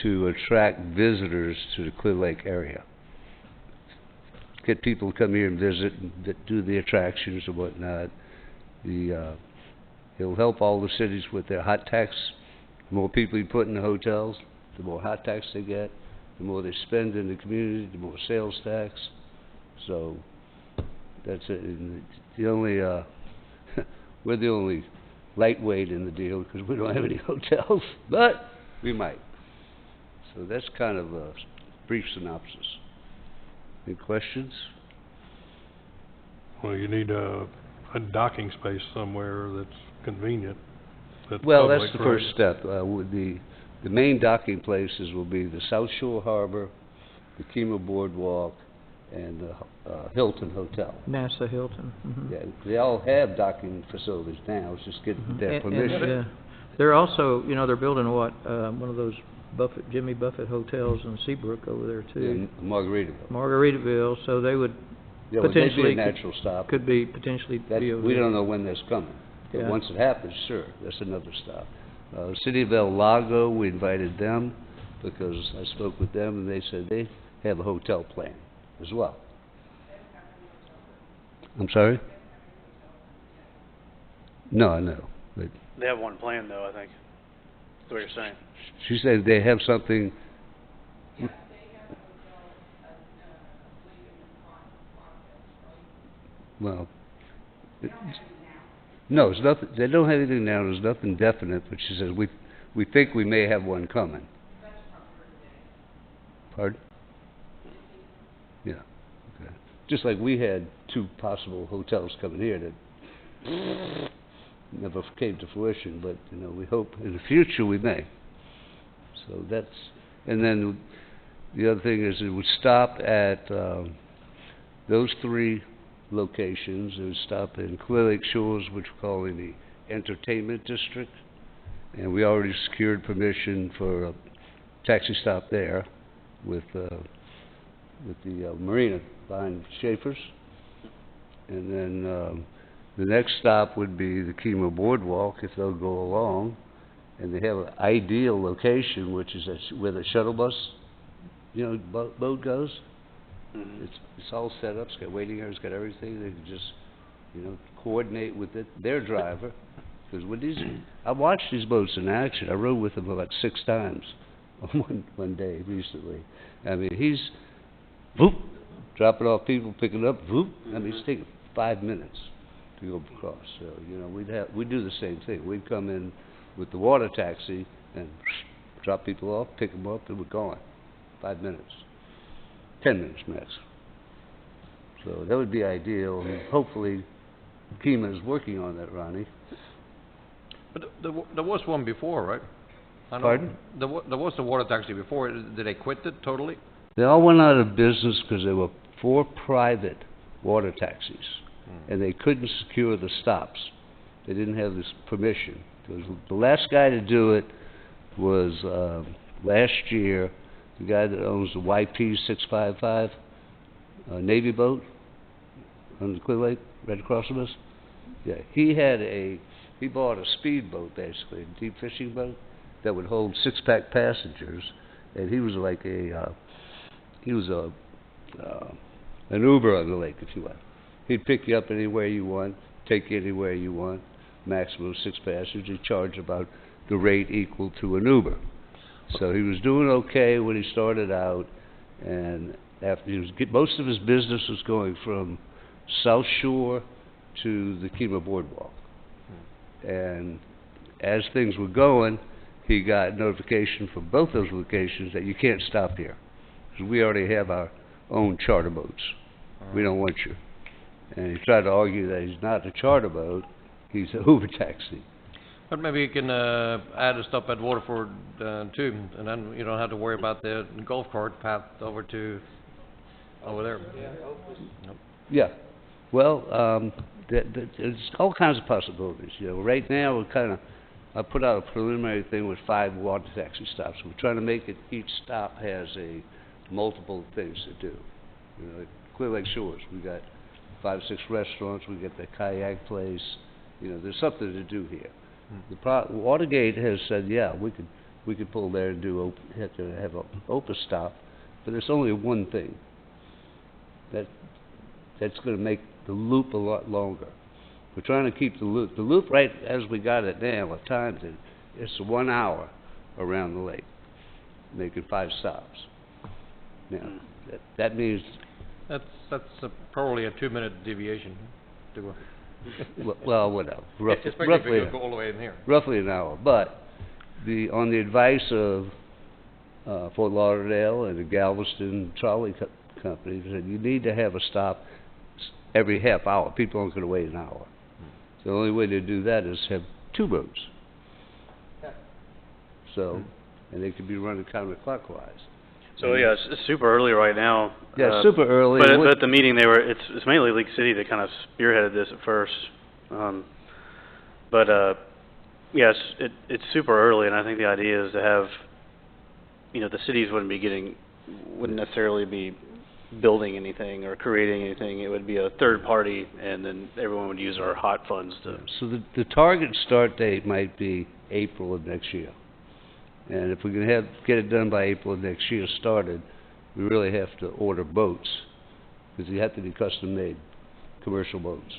to attract visitors to the Clear Lake area. Get people to come here and visit and do the attractions and whatnot. It'll help all the cities with their hot tax. The more people you put in the hotels, the more hot tax they get. The more they spend in the community, the more sales tax. So that's it. And the only we're the only lightweight in the deal because we don't have any hotels, but we might. So that's kind of a brief synopsis. Any questions? Well, you need a docking space somewhere that's convenient. Well, that's the first step. The main docking places will be the South Shore Harbor, the Kemah Boardwalk, and the Hilton Hotel. NASA Hilton. Yeah, they all have docking facilities now, it's just getting their permission. They're also, you know, they're building one of those Jimmy Buffett hotels in Seabrook over there too. In Margaritaville. Margaritaville, so they would Yeah, well, they'd be potentially a natural stop. could be potentially That, be over we there. don't know when that's coming, but Yeah. once it happens, sure, that's another stop. The City of El Lago, we invited them because I spoke with them and they said they have a hotel plan as well. I'm sorry? No, I know, but They have one plan, though, I think. That's what you're saying. she said they have something. Well, no, it's nothing, they don't have anything now, there's nothing definite, but she says, we think we may have one coming. Pardon? Yeah, okay. Just like we had 2 possible hotels coming here that never came to fruition, but, you know, we hope in the future we may. So that's, and then the other thing is it would stop at, those 3 locations. It would stop in Clear Lake Shores, which we're calling the Entertainment District, and we already secured permission for a taxi stop there with the marina behind Schaefer's. And then the next stop would be the Kemah Boardwalk, if they'll go along, and they have an ideal location, which is where the shuttle bus, you know, boat goes. Mhm. It's all set up, it's got waiting areas, it's got everything, they can just, you know, coordinate with their driver. Because with these, I watched these boats in action, I rode with them about 6 times on one day recently. I mean, he's, whoop, dropping off people, picking up, whoop, I mean, it's taking 5 minutes to go across. So, you know, we'd do the same thing, we'd come in with the water taxi and drop people off, pick them up, and we're gone. 5 minutes. 10 minutes max. So that would be ideal, and hopefully Kima is working on that, Ronnie. But there was one before, right? I know- Pardon? There was the water taxi before. Did they quit it totally? They all went out of business because they were for private water taxis, and they couldn't secure the stops. They didn't have this permission. The last guy to do it was, last year, the guy that owns the YP 655, Navy boat on the Clear Lake, right across from us. Yeah, he bought a speedboat, basically, a deep fishing boat, that would hold six-pack passengers, and he was like an Uber on the lake, if you will. He'd pick you up anywhere you want, take you anywhere you want, maximum of 6 passengers. He'd charge about the rate equal to an Uber. So he was doing okay when he started out, and after most of his business was going from South Shore to the Kima Boardwalk. And as things were going, he got notification from both those locations that you can't stop here, because we already have our own charter boats. We don't want you. And he tried to argue that he's not a charter boat, he's a Uber taxi. But maybe you can add a stop at Waterford too, and then you don't have to worry about the golf cart path over there. Yeah. Well, there's all kinds of possibilities. You know, right now I put out a preliminary thing with 5 water taxi stops. We're trying to make it, each stop has multiple things to do. You know, at Clear Lake Shores, we got 5 or 6 restaurants. We got the kayak place. You know, there's something to do here. Watergate has said, yeah, we could pull there and have an open stop, but there's only one thing that's going to make the loop a lot longer. We're trying to keep the loop right as we got it now. At times, it's 1 hour around the lake, making 5 stops. Now, that means That's probably a 2-minute deviation to well, whatever. especially Roughly, if you go all the way in here. roughly an hour. But on the advice of Fort Lauderdale and the Galveston Trolley Company, they said you need to have a stop every half hour. People aren't going to wait an hour. The only way to do that is have 2 boats. So, and they could be running counterclockwise. So, yeah, it's super early right now. Yeah, super early. But at the meeting, it's mainly League City that kind of spearheaded this at first. Yes, it's super early, and I think the idea is to have, the cities wouldn't necessarily be building anything or creating anything. It would be a third party, and then everyone would use our hot funds to. So the target start date might be April of next year. And if we can get it done by April of next year started, we really have to order boats, because they have to be custom-made, commercial boats.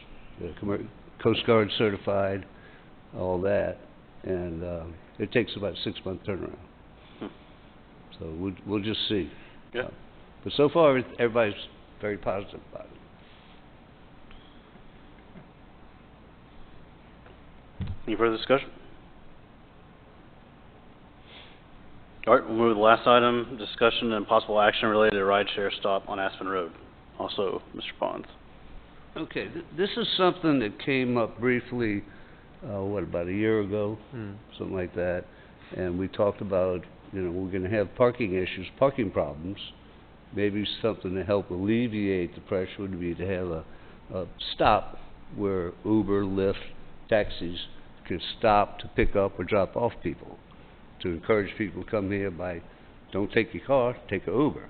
Coast Guard certified, all that, and it takes about a 6-month turnaround. So we'll just see. Yeah. But so far, everybody's very positive about it. Any further discussion? All right, we'll move to the last item, discussion and possible action related to rideshare stop on Aspen Road. Also, Mr. Pons. Okay, this is something that came up briefly, about a year ago, something like that. And we talked about, we're going to have parking issues, parking problems. Maybe something to help alleviate the pressure would be to have a stop where Uber, Lyft, taxis can stop to pick up or drop off people, to encourage people to come here don't take your car, take an Uber,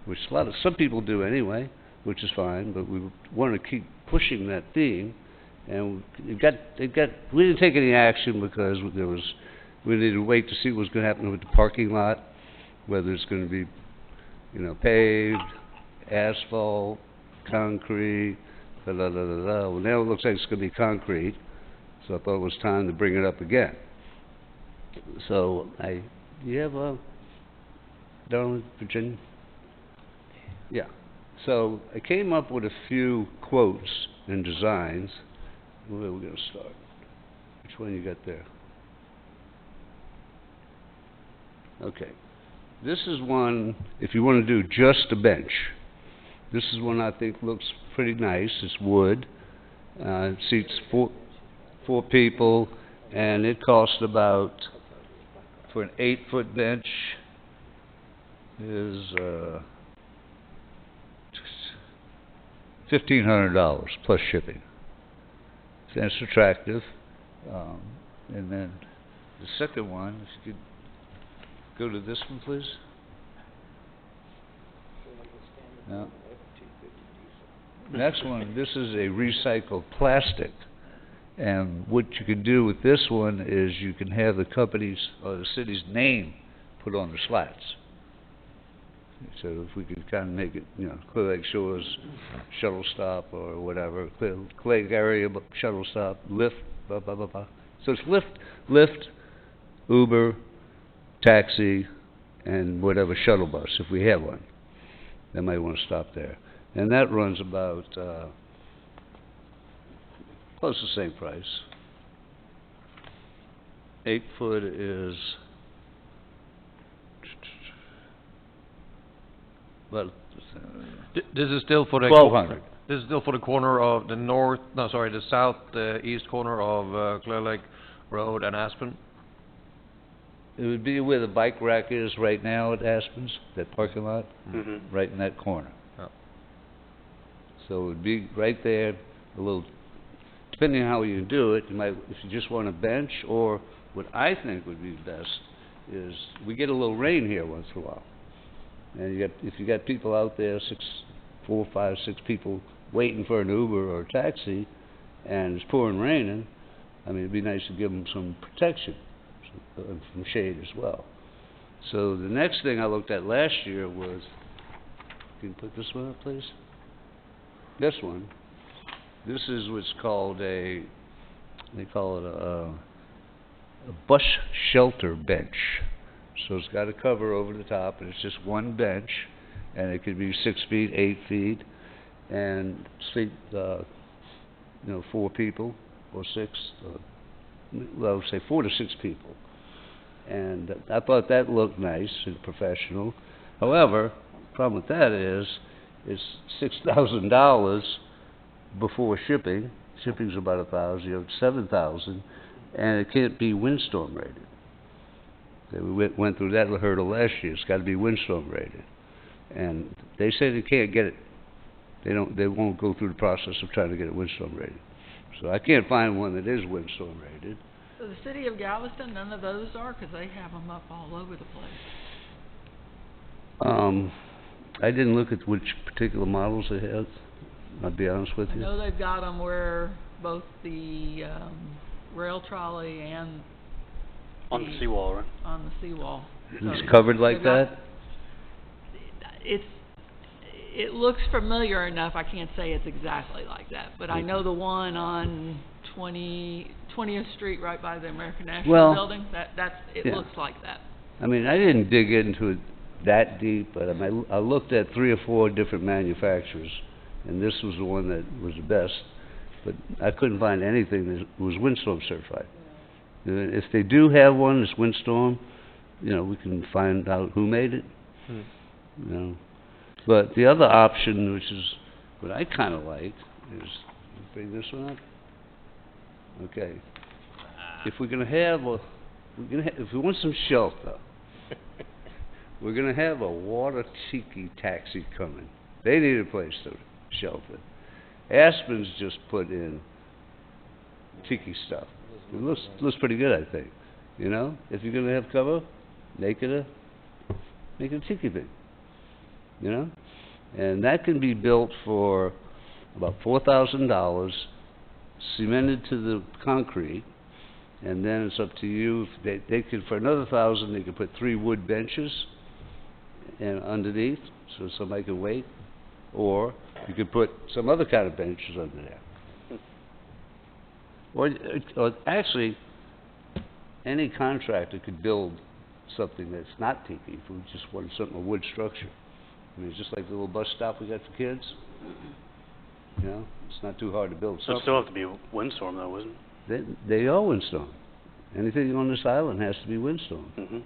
which some people do anyway, which is fine, but we want to keep pushing that theme. And we didn't take any action because we needed to wait to see what was going to happen with the parking lot, whether it's going to be, paved, asphalt, concrete, Well, now it looks like it's going to be concrete, so I thought it was time to bring it up again. So, you have Darling, Virginia? Yeah. So, I came up with a few quotes and designs. Where are we going to start? Which one you got there? Okay. This is one, if you want to do just a bench, This is one I think looks pretty nice. It's wood. It seats four people, and it costs about, for an 8-foot bench, is $1,500 plus shipping. That's attractive. And then the second one, if you could go to this one, please. No. Next one, this is a recycled plastic. And what you can do with this one is you can have the company's or the city's name put on the slats. So if we could kind of make it, you know, Clear Lake Shores shuttle stop or whatever, Clear Lake area shuttle stop, Lyft, blah, blah, blah, blah. So it's Lyft, Uber, taxi, and whatever shuttle bus, if we have one. They might want to stop there. And that runs about, close to the same price. 8 foot is about This is still for the... $1,200. This is still for the corner of the south, east corner of, Clear Lake Road and Aspen? It would be where the bike rack is right now at Aspen's, that parking lot, Mm-hmm. right in that corner. Yeah. So it would be right there, a little, depending on how you do it, you might, if you just want a bench, or what I think would be best is, we get a little rain here once in a while. And if you got people out there, 4, 5, 6 people waiting for an Uber or a taxi, and it's pouring raining, I mean, it'd be nice to give them some protection, from shade as well. So the next thing I looked at last year was, can you put this one up, please? This one. This is what's called they call it a bus shelter bench. So it's got a cover over the top, and it's just one bench, and it could be 6 feet, 8 feet, and sleep, 4 people or 6. Well, say 4 to 6 people. And I thought that looked nice and professional. However, the problem with that is, it's $6,000 before shipping. Shipping's about $1,000, you have $7,000, and it can't be windstorm rated. We went through that hurdle last year. It's got to be windstorm rated, and they say they can't get it. They won't go through the process of trying to get it windstorm rated. So I can't find one that is windstorm rated. So the city of Galveston, none of those are, 'cause they have them up all over the place. I didn't look at which particular models they have, I'll be honest with I you. know they've got them where both the, rail trolley and On the seawall, right? on the seawall. It's covered like they've got- that? It looks familiar enough, I can't say it's exactly like that, but I know the one on 20th Street right by the American National Well, Building, it yeah. looks like that. I mean, I didn't dig into it that deep, but I looked at 3 or 4 different manufacturers, and this was the one that was the best, but I couldn't find anything that was windstorm certified. If they do have one that's windstorm, we can find out who made it, But the other option, which is what I kind of like, is, bring this one up? Okay. If we're gonna have if we want some shelter, we're gonna have a water tiki taxi coming. They need a place to shelter. Aspen's just put in tiki stuff. It looks pretty good, I think. If you're gonna have cover, make it a tiki thing. And that can be built for about $4,000, cemented to the concrete, and then it's up to you. They could, for another $1,000, they could put 3 wood benches and underneath, so somebody can wait, or you could put some other kind of benches under there. Or actually, any contractor could build something that's not tiki if we just want something, a wood structure. I mean, it's just like the little bus stop we got for kids. It's not too hard to build So something. it still have to be windstorm though, isn't They are windstorm. Anything on this island has to be windstorm. it? Mm-hmm.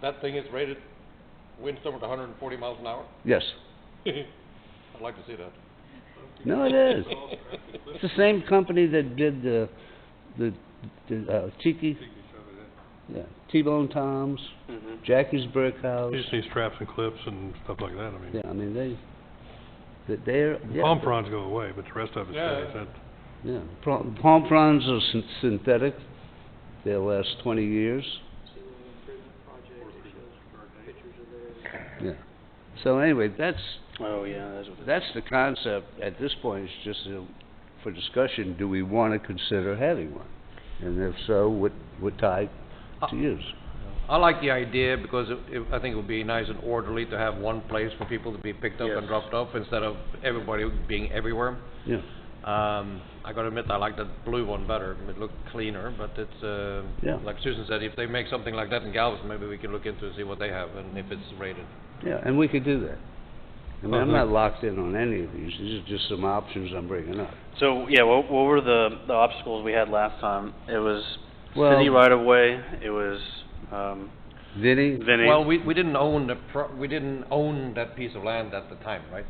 That thing is rated windstorm at 140 miles an hour? Yes. I'd like to see that. No, it is. It's the same company that did the Tiki, yeah, T-Bone Tom's, Mhm. Jackie's Brick House. You just need straps and clips and stuff like that, I mean. Yeah, I mean, they're, yeah. Palm fronds go away, but the rest of it Yeah. stays. That- Yeah, palm fronds are synthetic. They'll last 20 years. Yeah. So anyway, Oh, yeah, that's what that's the concept. At this point, it's just for discussion, do we want to consider having one? And if so, what type to use? I like the idea because I think it would be nice and orderly to have one place for people to be picked up Yes. and dropped off instead of everybody being everywhere. Yeah, I gotta admit, I like that blue one better. It looked cleaner, but it's, Yeah. like Susan said, if they make something like that in Galveston, maybe we can look into and see what they have and if it's rated. yeah, and we could do that. I mean, I'm Uh-huh. not locked in on any of these. These are just some options I'm bringing up. So, yeah, what were the obstacles we had last time? It was Well- city right of way, it was, Vinny? Vinnie. Well, we didn't own we didn't own that piece of land at the time, right?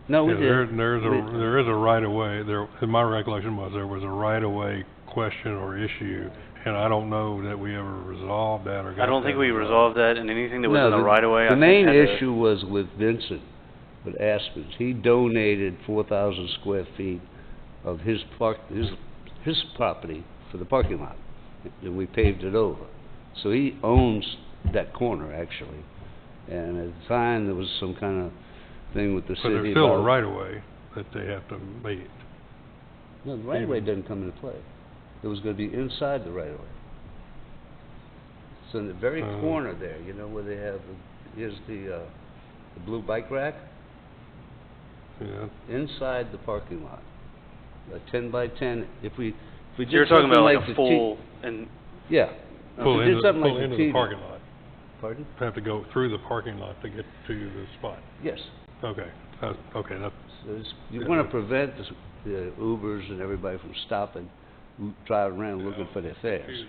No, we Yeah, did. there is a right of way, there, in my recollection was, there was a right of way question or issue, and I don't know that we ever resolved that or got I don't think that we resolved that, and anything that was No, in the right of way, I the think main had to- issue was with Vincent, with Aspens. He donated 4,000 square feet of his property for the parking lot, and we paved it over. So he owns that corner, actually. And at the time, there was some kind of thing with the But city there's still a about- right of way that they have to meet. No, the right-of-way doesn't come into play. It was gonna be inside the right-of-way. So in the very corner there, you know, where they have, here's the blue bike rack, Yeah, inside the parking lot, a 10 by 10, if we did You're talking something about like like the a full, and, Yeah. pull If we did into, something pull like the into the TV. parking lot. Pardon? Have to go through the parking lot to get to the spot. Yes. Okay, okay, that's, So you wanna prevent the Ubers and everybody from stopping, driving around looking for their fares.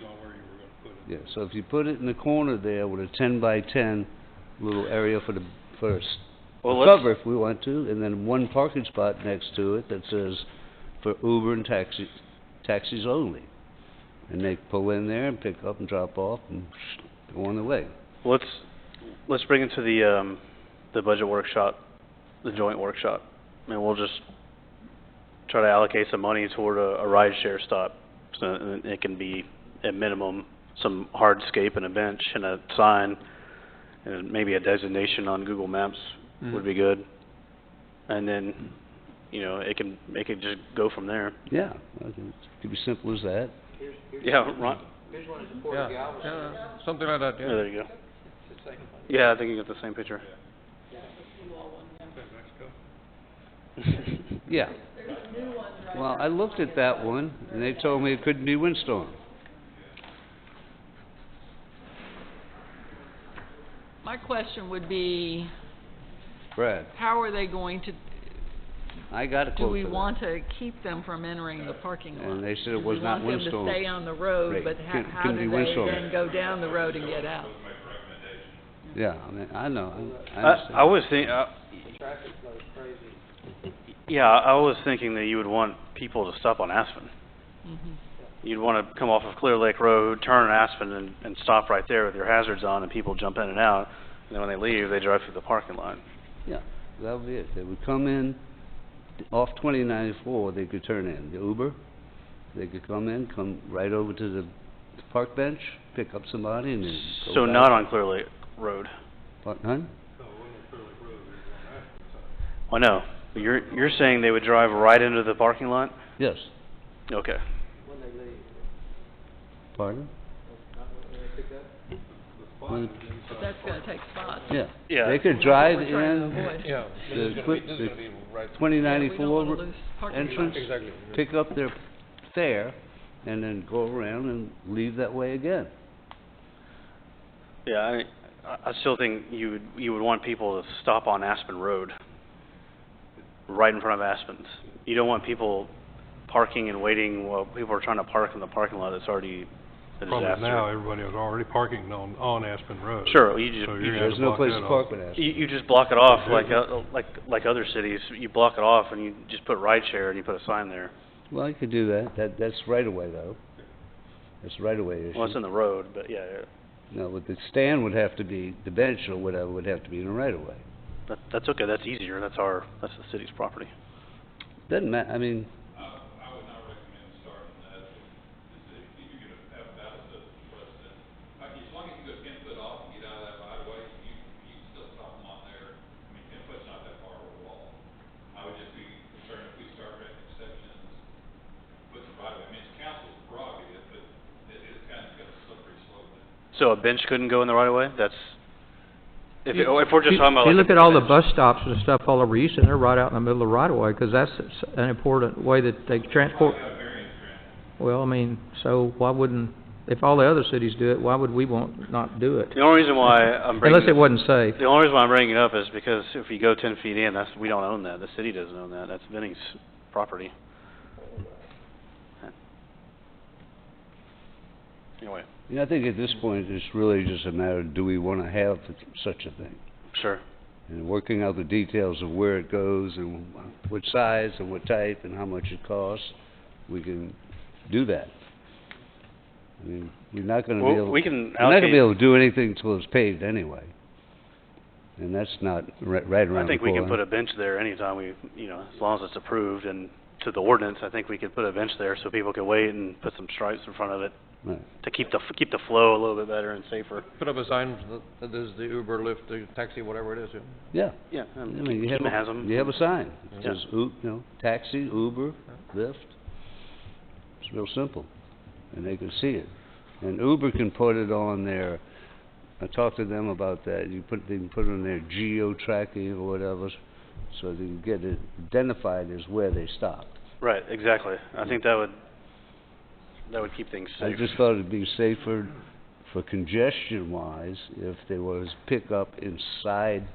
Yeah, so if you put it in the corner there with a 10 by 10 little area for Well, let's- cover if we want to, and then one parking spot next to it that says for Uber and taxis only. And they pull in there and pick up and drop off and go on their way. let's bring it to the budget workshop, the joint workshop. And we'll just try to allocate some money toward a ride share stop, so it can be, at minimum, some hardscape and a bench and a sign, and maybe a designation on Google Maps would be good. And then, you know, it can just go from there. Yeah, it could be simple as that. Yeah, Ron? Yeah, something like that, Yeah, yeah. there you go. Yeah, I think you got the same picture. Yeah. Well, I looked at that one, and they told me it couldn't be windstorm. My question would be, Brad, how are they going to, I got a do quote we for that. want to keep them from entering the parking lot? And they said it was not Do we windstorm. want them to stay on the road, Right. but Couldn't- how couldn't do be they windstorm. then go down the road and get out? Yeah, I mean, I know, I I understand. was yeah, I was thinking that you would want people to stop on Aspen. Mhm. You'd want to come off of Clear Lake Road, turn on Aspen, and stop right there with your hazards on, and people jump in and out. And then when they leave, they drive through the parking lot. Yeah, that would be it. They would come in, off 2094, they could turn in. The Uber, they could come in, come right over to the park bench, pick up somebody, and then go So back. not on Clear Lake Road. What, huh? Oh, no. You're saying they would drive right into the parking lot? Yes. Okay. Pardon? When- But that's gonna take spots. Yeah. Yeah. They could That's what drive we're trying to in, avoid. Yeah, The this is gonna be, quick- this is the gonna be right. 2094 Yeah, we don't wanna lose parking entrance, Exactly. pick up their fare, and then go around and leave that way again. Yeah, I still think you would want people to stop on Aspen Road, right in front of Aspen's. You don't want people parking and waiting while people are trying to park in the parking lot that's already a Problem is disaster. now, everybody was already parking on Aspen Road. Sure, you just, So you you're just, gonna There's no block place that to off. park with that. you just block it off like other cities, you block it off and you just put ride share and you put a sign there. Well, you could do that, that's right away though. That's right away issue. Well, it's in the road, but yeah, No, but the stand would have to be, the bench or whatever would have to be in the right of way. that's okay, that's easier, that's the city's property. Doesn't ma, I mean, I would not recommend starting that, if you're gonna have about a precedent. As long as you go 10 foot off and get out of that right of way, you can still stop them on there. I mean, 10 foot's not that far of a wall. I would just be concerned if we start making exceptions, put some right of way. I mean, it's council's prerogative, but it's kind of got a slippery slope there. So a bench couldn't go in the right of way? That's, if we're just talking about You like look a at all the bench. bus stops and stuff all over Easton, they're right out in the middle of the right of way, 'cause that's an important way that they transport. Well, I mean, so why wouldn't, if all the other cities do it, why would we not do it? The only reason why I'm bringing Unless it wasn't safe. the only reason why I'm bringing it up is because if you go 10 feet in, we don't own that, the city doesn't own that, that's Vinnie's property. Anyway, I think at this point, it's really just a matter of, do we wanna have such a thing? sure. And working out the details of where it goes and what size and what type and how much it costs, we can do that. I mean, you're not gonna be Well, able, we you're can not gonna be allocate, able to do anything till it's paved anyway. And that's not right around the corner. I think we can put a bench there anytime as long as it's approved and to the ordinance, I think we could put a bench there so people can wait and put some stripes in front of it Right. to keep the flow a little bit better and safer. Put up a sign that is the Uber, Lyft, the taxi, whatever it is, yeah. Yeah, Yeah, I mean, you have, Kima has 'em. you have a sign, it Yeah. says, taxi, Uber, Lyft. It's real simple, and they can see it. And Uber can put it on their, I talked to them about that, they can put it on their geo-tracking or whatever, so they can get it identified as where they stopped. Right, exactly. I think that would keep things I safe. just thought it'd be safer for congestion-wise if there was pickup inside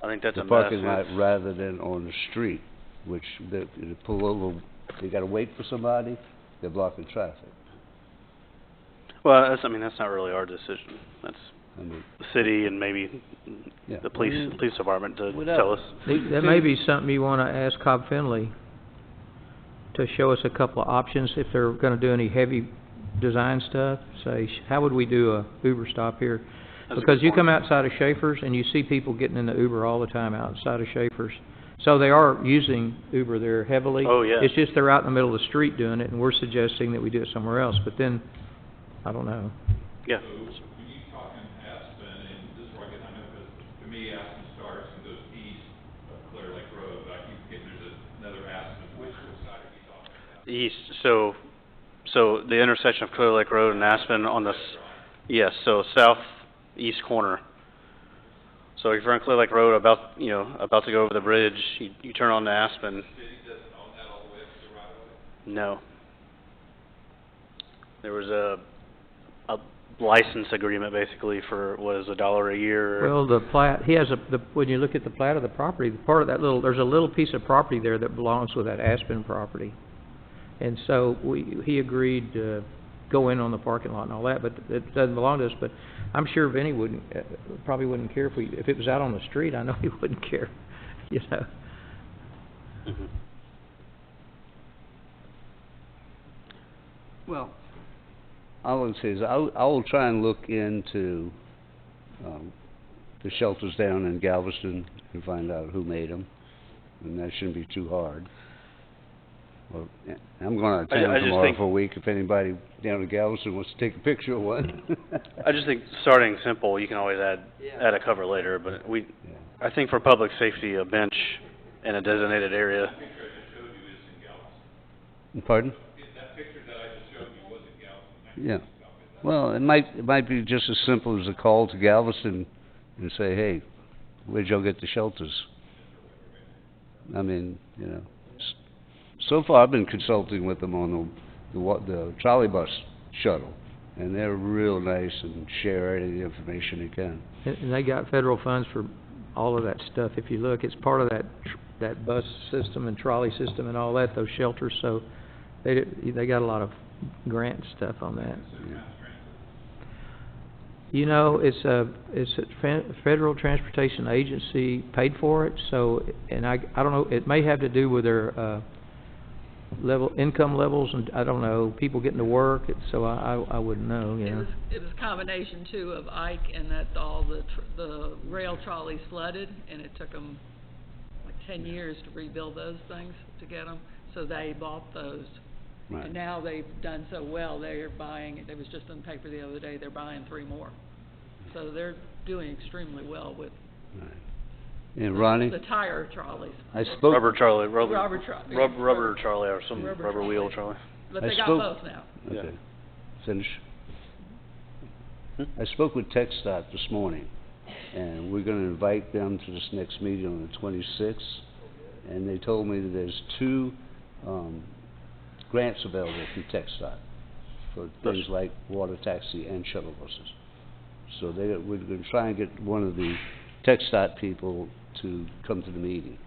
I think that's the a mess. parking lot rather than on the street, which they pull over, they gotta wait for somebody, they're blocking traffic. Well, that's not really our decision. That's I mean, the city and maybe yeah. the police department to Without- tell us. That may be something you wanna ask Cobb Finley to show us a couple of options if they're gonna do any heavy design stuff. Say, how would we do a Uber stop here? That's a Because good you point. come outside of Schaefer's and you see people getting in the Uber all the time outside of Schaefer's. So they are using Uber there heavily. Oh, yeah. It's just they're out in the middle of the street doing it, and we're suggesting that we do it somewhere else, but then, I don't know. Yeah. So, when you talking Aspen, and this is where I get hung up, because to me, Aspen starts and goes east of Clear Lake Road, but I keep forgetting there's another Aspen, which side are you talking about? East, so the intersection of Clear Lake Road and Aspen on the, yes, so southeast corner. So if you're on Clear Lake Road about to go over the bridge, you turn on to Aspen. City doesn't own that all the way up to the right of way? No. There was a license agreement basically for, what is it, $1 a year? Well, the plat, he has when you look at the plat of the property, part of that there's a little piece of property there that belongs with that Aspen property. And so he agreed to go in on the parking lot and all that, but it doesn't belong to us, but I'm sure Vinnie probably wouldn't care if it was out on the street, I know he wouldn't care, Mhm. Well, all I would say is, I will try and look into, the shelters down in Galveston and find out who made them, and that shouldn't be too hard. Well, I'm going out of I town just tomorrow think- for a week, if anybody down in Galveston wants to take a picture of one. I just think starting simple, you can always add a cover later, but I think for public safety, a bench in a designated area. Picture I just showed you is in Galveston. Pardon? That picture that I just showed you was in Galveston. Yeah. Well, it might be just as simple as a call to Galveston and say, hey, where'd y'all get the shelters? I mean, so far I've been consulting with them on the trolley bus shuttle, and they're real nice and share any information they can. And they got federal funds for all of that stuff. If you look, it's part of that bus system and trolley system and all that, those shelters, so they got a lot of grant stuff on that. Yeah. You know, it's a Federal Transportation Agency paid for it, so, and I don't know, it may have to do with their, income levels, and I don't know, people getting to work, so I wouldn't know, you know. It was a combination too of Ike and that all the rail trolleys flooded, and it took them like 10 years to rebuild those things, to get them, so they bought those. Right. And now they've done so well, they're buying, it was just in the paper the other day, they're buying 3 more. So they're doing extremely well with Right. And Ronnie, the tire trolleys. I spoke... Rubber Charlie, Rubber Charlie, or some Rubber rubber wheel trolley. Charlie. But I they got spoke- both now. Okay. Yeah. Finish. Hmm? I spoke with TechStop this morning, and we're gonna invite them to this next meeting on the 26th, and they told me that there's 2, grants available from TechStop for things like water taxi and shuttle buses. So we're gonna try and get one of the TechStop people to come to the meeting.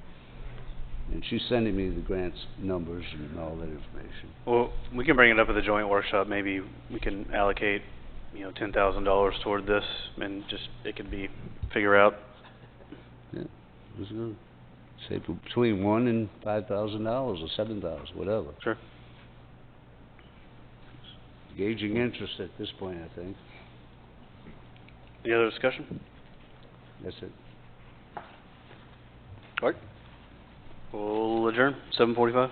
And she's sending me the grants numbers and all that information. Well, we can bring it up at the joint workshop, maybe we can allocate, $10,000 toward this, and just, it could be, figure out. Yeah, it was good. Say between $1,000 and $5,000 or $7,000, whatever. Sure. Gauging interest at this point, I think. Any other discussion? That's it. All right. We'll adjourn, 7:45.